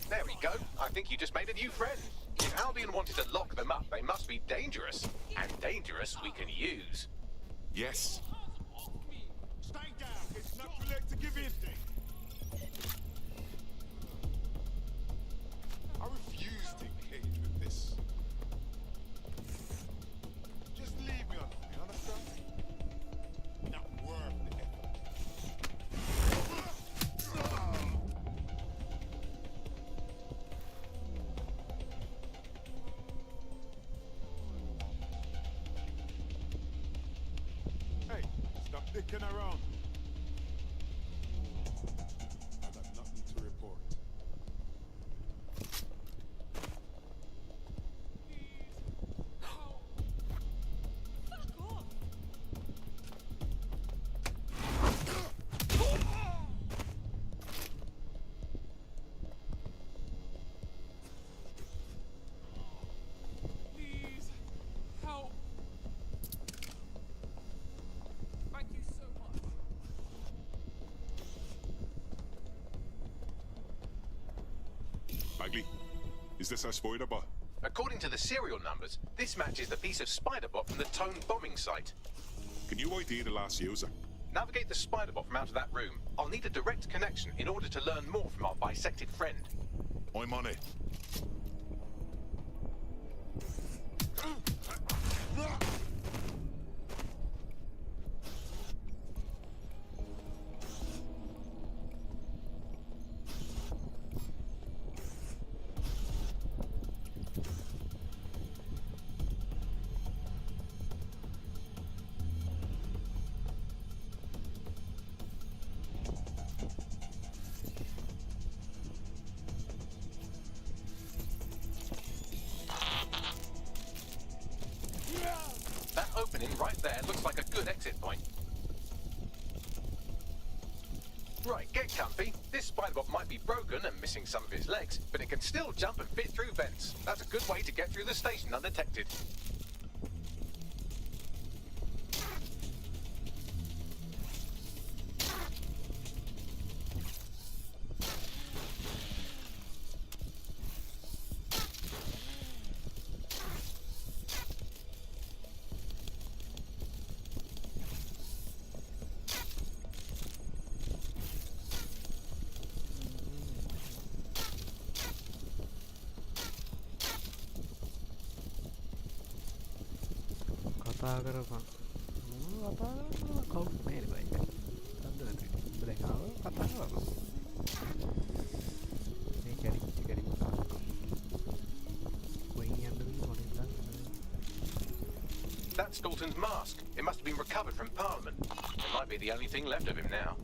Speaker 3: There we go. I think you just made a new friend. If Albion wanted to lock them up, they must be dangerous. And dangerous we can use.
Speaker 2: Yes.
Speaker 19: Stay down. It's not too late to give in.
Speaker 2: I refuse to engage with this.
Speaker 19: Just leave me alone, you understand? Not worth the effort. Hey, stop dicking around. I got nothing to report.
Speaker 20: Please, help. Thank you so much.
Speaker 2: Bagley, is this our spider bot?
Speaker 3: According to the serial numbers, this matches the piece of spider bot from the Tone bombing site.
Speaker 2: Can you ID the last user?
Speaker 3: Navigate the spider bot from out of that room. I'll need a direct connection in order to learn more from our bisected friend.
Speaker 2: I'm on it.
Speaker 3: That opening right there looks like a good exit point. Right, get comfy. This spider bot might be broken and missing some of his legs, but it can still jump and fit through vents. That's a good way to get through the station undetected.
Speaker 1: කතා කරපන් කතා කරනවා කවුරුත් නැහැ නේ බයි අන්දරට දැන් ආව කතා කරනවා මේ කැඩිච්ච කොයින් යන්නද මොකද
Speaker 3: That's Dalton's mask. It must have been recovered from Parliament. It might be the only thing left of him now.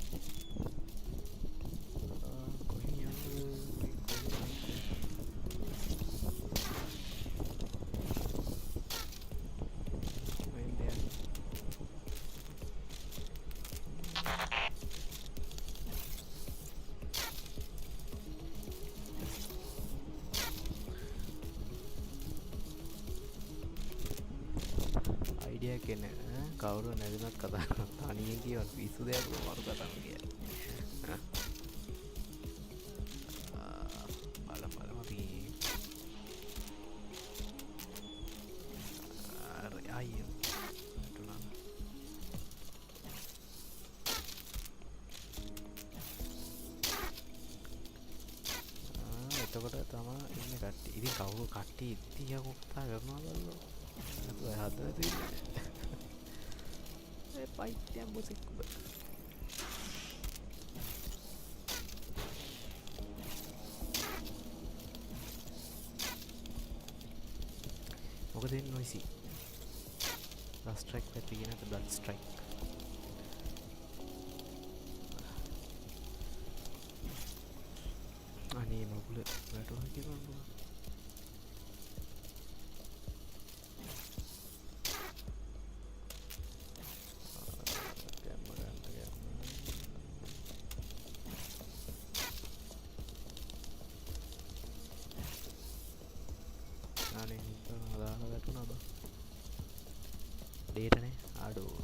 Speaker 1: idea කෙන කවුරු නැදිනත් කතා කරනවා තනියෙන් කියවන පිස්සු දෙයක් වරු කතා කරනවා කියන්නේ බලමු අපි අයියෝ තුනම එතකොට තමයි ඉන්නේ කට්ටිය ඉතින් කවුරු කට්ටිය ඉතින් කතා කරනවා බලන්න ඔය හදලා තියෙන්නේ ඒ පයිට්ටය මුසික් මොකද එන්නේ නොයිසි last strike එක තියෙනක blood strike අනේ මගුල වැටුණා කියනවා ඩේටනේ අඩෝ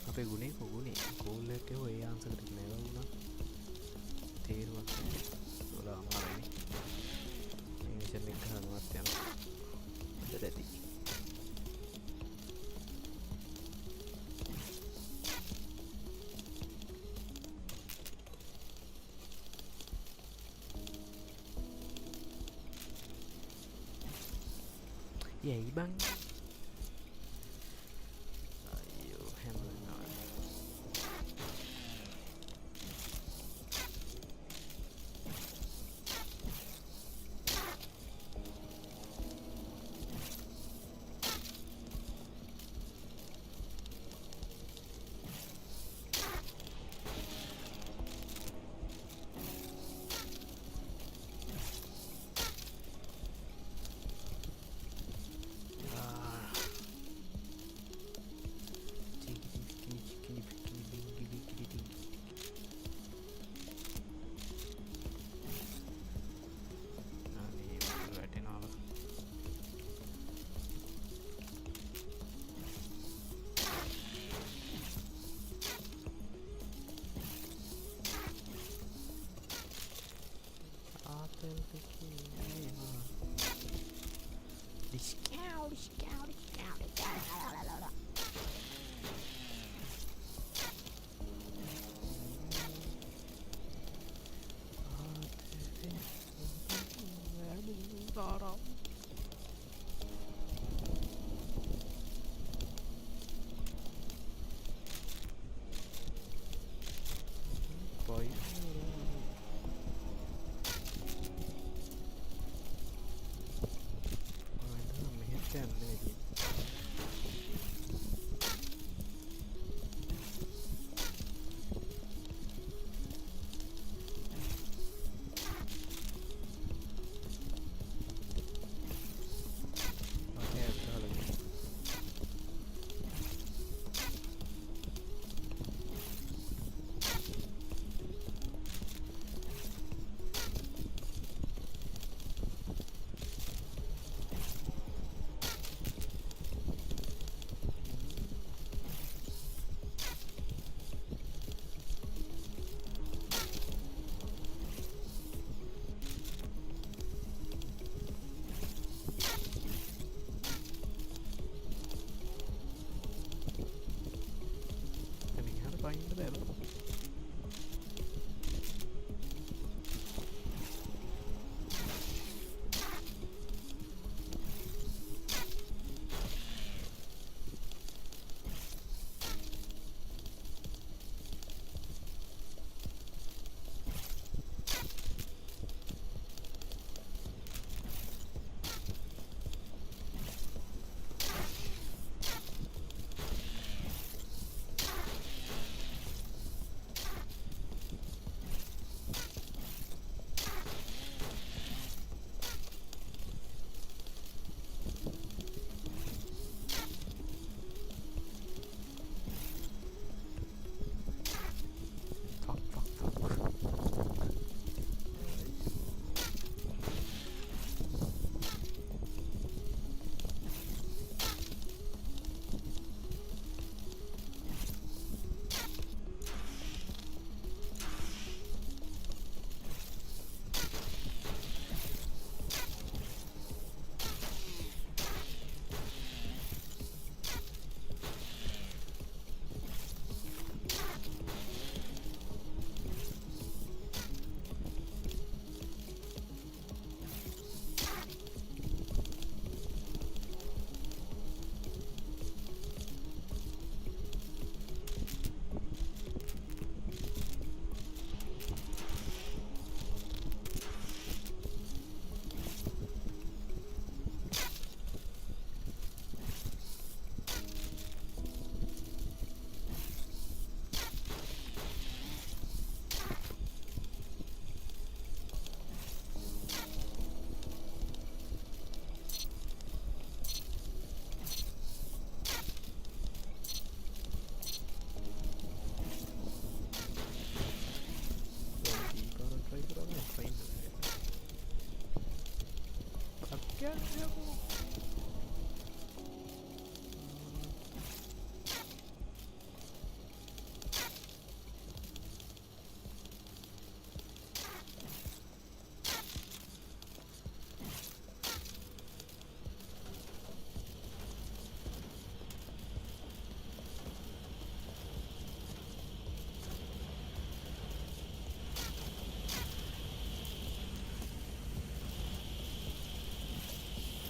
Speaker 1: අපේ ගුණේ කොගුණේ කෝල් එකේ ඔය ආන්සර් එක නෑ වුණා තේරුවක් නෑ ඔලා අමාරුයි මේ මිෂන් එක කරනවත් යනවා දෙදැති yay bang ayo hammer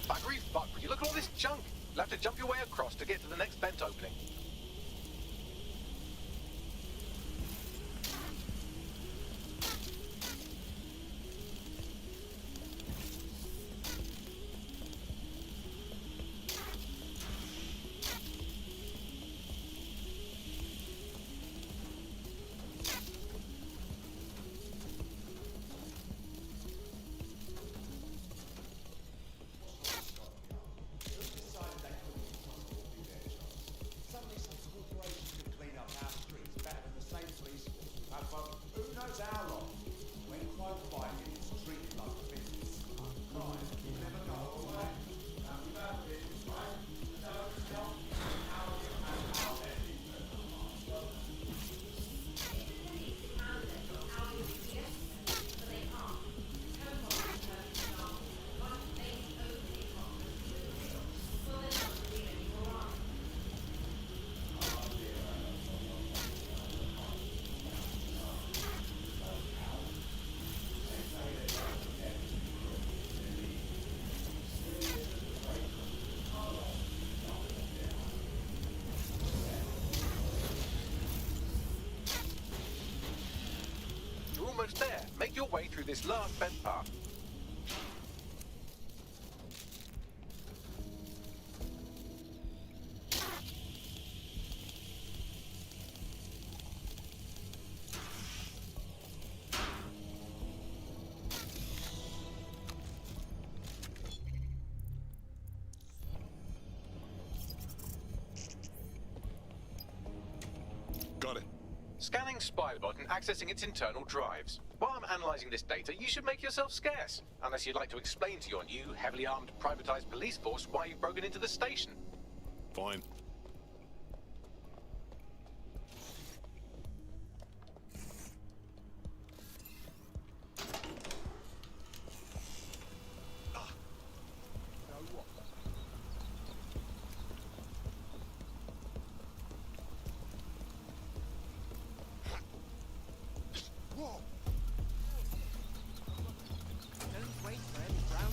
Speaker 3: Buggery fuck, would you look at all this junk? You'll have to jump your way across to get to the next vent opening. Almost there. Make your way through this last vent path.
Speaker 2: Got it.
Speaker 3: Scanning Spiderbot and accessing its internal drives. While I'm analysing this data, you should make yourself scarce. Unless you'd like to explain to your new, heavily armed, privatised police force why you've broken into the station.
Speaker 2: Fine.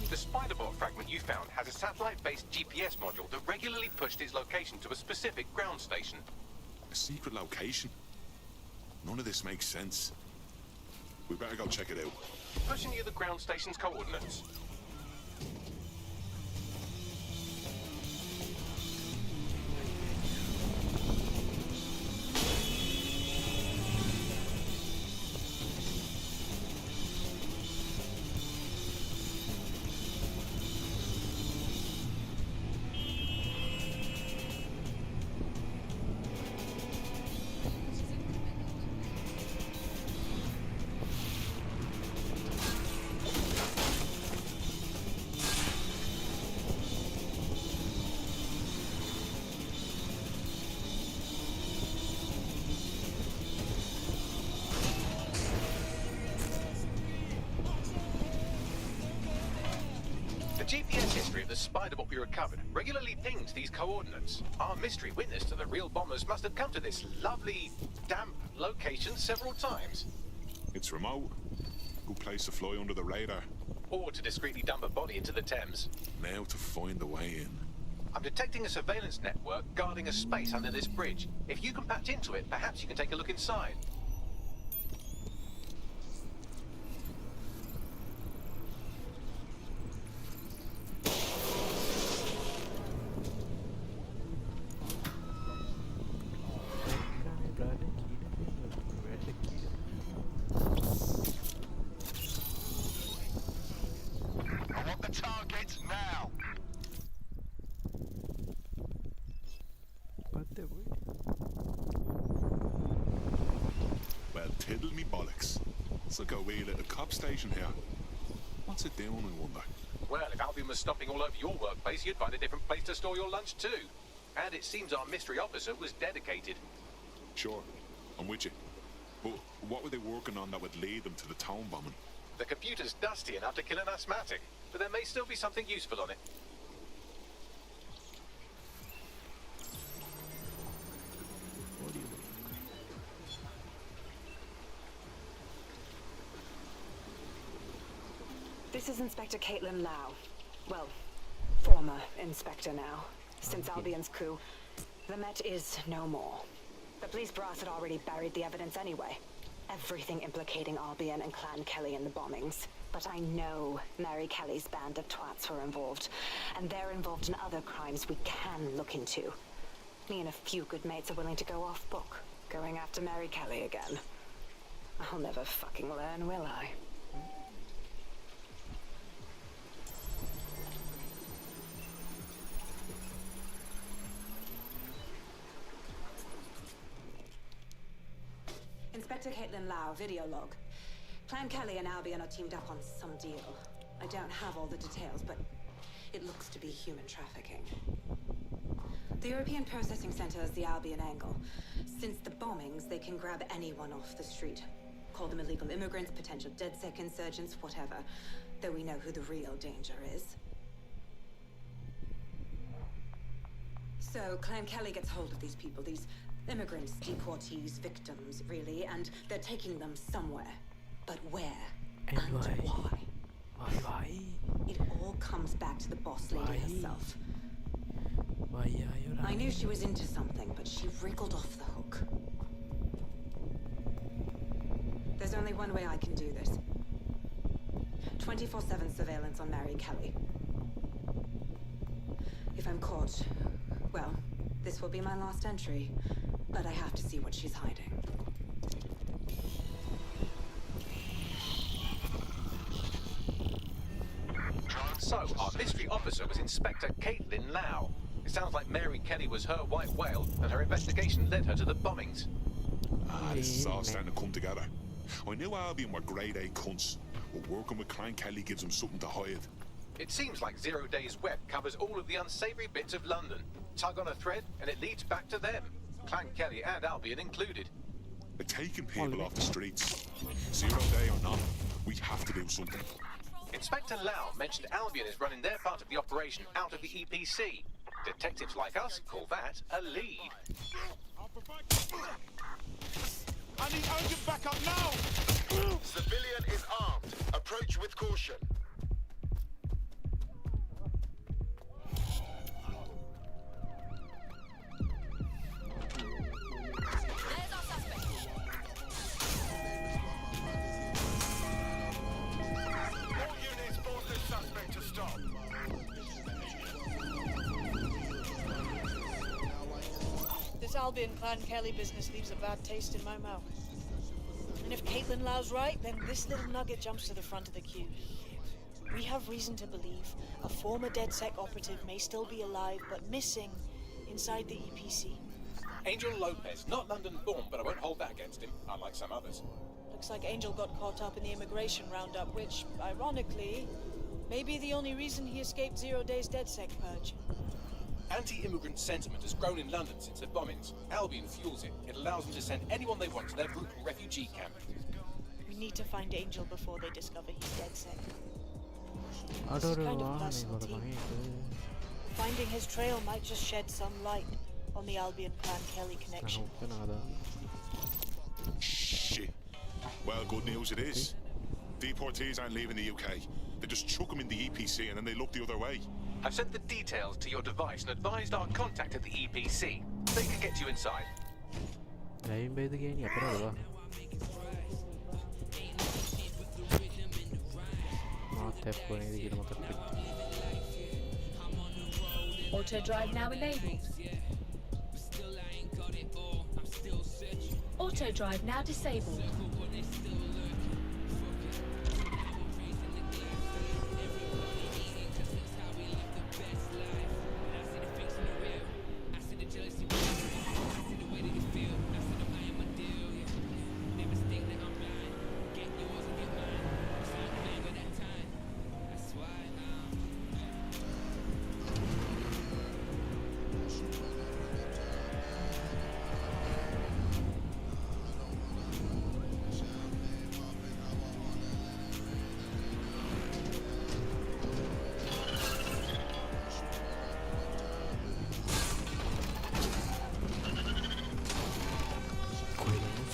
Speaker 3: The Spiderbot fragment you found has a satellite-based GPS module that regularly pushed its location to a specific ground station.
Speaker 2: A secret location? None of this makes sense. We better go check it out.
Speaker 3: Pushing you the ground station's coordinates. The GPS history of the Spiderbot we recovered regularly pings these coordinates. Our mystery witness to the real bombers must have come to this lovely, damp location several times.
Speaker 2: It's remote. Good place to fly under the radar.
Speaker 3: Or to discreetly dump a body into the Thames.
Speaker 2: Now to find the way in.
Speaker 3: I'm detecting a surveillance network guarding a space under this bridge. If you can patch into it, perhaps you can take a look inside.
Speaker 2: Well, tiddle me bollocks. It's like a wee little cop station here. What's it doing, I wonder?
Speaker 3: Well, if Albion was stomping all over your workplace, you'd find a different place to store your lunch too. And it seems our mystery officer was dedicated.
Speaker 2: Sure, I'm with you. But what were they working on that would lead them to the town bombing?
Speaker 3: The computer's dusty enough to kill an asthmatic, but there may still be something useful on it.
Speaker 21: This is Inspector Caitlin Lau. Well, former inspector now. Since Albion's coup, the Met is no more. The police brass had already buried the evidence anyway. Everything implicating Albion and Clan Kelly in the bombings. But I know Mary Kelly's band of twats were involved, and they're involved in other crimes we can look into. Me and a few good mates are willing to go off book, going after Mary Kelly again. I'll never fucking learn, will I? Inspector Caitlin Lau, video log. Clan Kelly and Albion are teamed up on some deal. I don't have all the details, but it looks to be human trafficking. The European Processing Center is the Albion angle. Since the bombings, they can grab anyone off the street. Call them illegal immigrants, potential DedSec insurgents, whatever. Though we know who the real danger is. So, Clan Kelly gets hold of these people, these immigrants, deportees, victims, really, and they're taking them somewhere. But where? And why?
Speaker 1: Why?
Speaker 21: It all comes back to the boss lady herself. I knew she was into something, but she wriggled off the hook. There's only one way I can do this. 24/7 surveillance on Mary Kelly. If I'm caught, well, this will be my last entry. But I have to see what she's hiding.
Speaker 3: So, our mystery officer was Inspector Caitlin Lau. It sounds like Mary Kelly was her white whale, and her investigation led her to the bombings.
Speaker 2: This is all starting to come together. I knew Albion were grade A cunts, but working with Clan Kelly gives them something to hide.
Speaker 3: It seems like 0 Days Web covers all of the unsavory bits of London. Tug on a thread, and it leads back to them. Clan Kelly and Albion included.
Speaker 2: They're taking people off the streets. 0 Day or not, we have to do something.
Speaker 3: Inspector Lau mentioned Albion is running their part of the operation out of the EPC. Detectives like us call that a lead.
Speaker 19: I need urgent backup now! Civilian is armed. Approach with caution.
Speaker 5: This Albion Clan Kelly business leaves a bad taste in my mouth. And if Caitlin Lau's right, then this little nugget jumps to the front of the queue. We have reason to believe a former DedSec operative may still be alive, but missing inside the EPC.
Speaker 15: Angel Lopez, not London born, but I won't hold that against him, unlike some others.
Speaker 5: Looks like Angel got caught up in the immigration roundup, which, ironically, may be the only reason he escaped 0 Days DedSec purge.
Speaker 15: Anti-immigrant sentiment has grown in London since the bombings. Albion fuels it. It allows them to send anyone they want to their brutal refugee camp.
Speaker 5: We need to find Angel before they discover he's DedSec. It's a kind of personal team. Finding his trail might just shed some light on the Albion Clan Kelly connection.
Speaker 2: Shit. Well, good news it is. Deportees aren't leaving the UK. They just chuck them in the EPC and then they look the other way.
Speaker 3: I've sent the details to your device and advised our contact at the EPC. They can get you inside.
Speaker 4: Auto drive now enabled. Auto drive now disabled.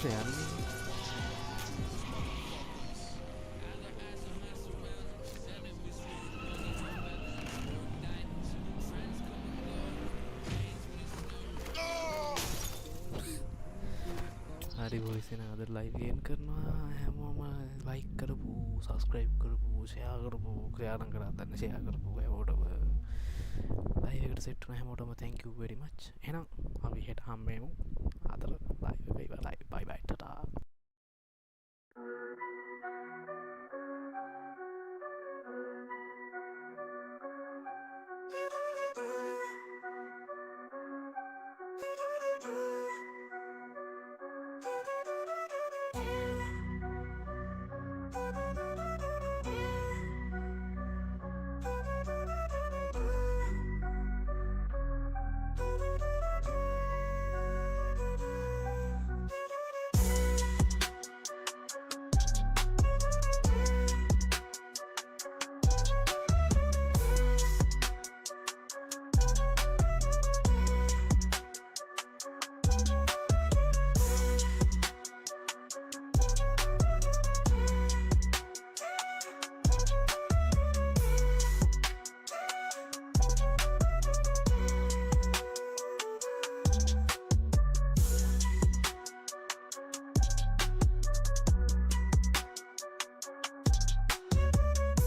Speaker 1: යන්නේ හරි voice එක අද live එකෙන් කරනවා හැමෝම like කරපු subscribe කරපු share කරපු ක්‍රියානම් කරා දන්න ෂෙයා කරපු හැමෝටම ලයිව් එකට සෙට් වුණා හැමෝටම thank you very much එහෙනම් අපි හෙට හම්බෙමු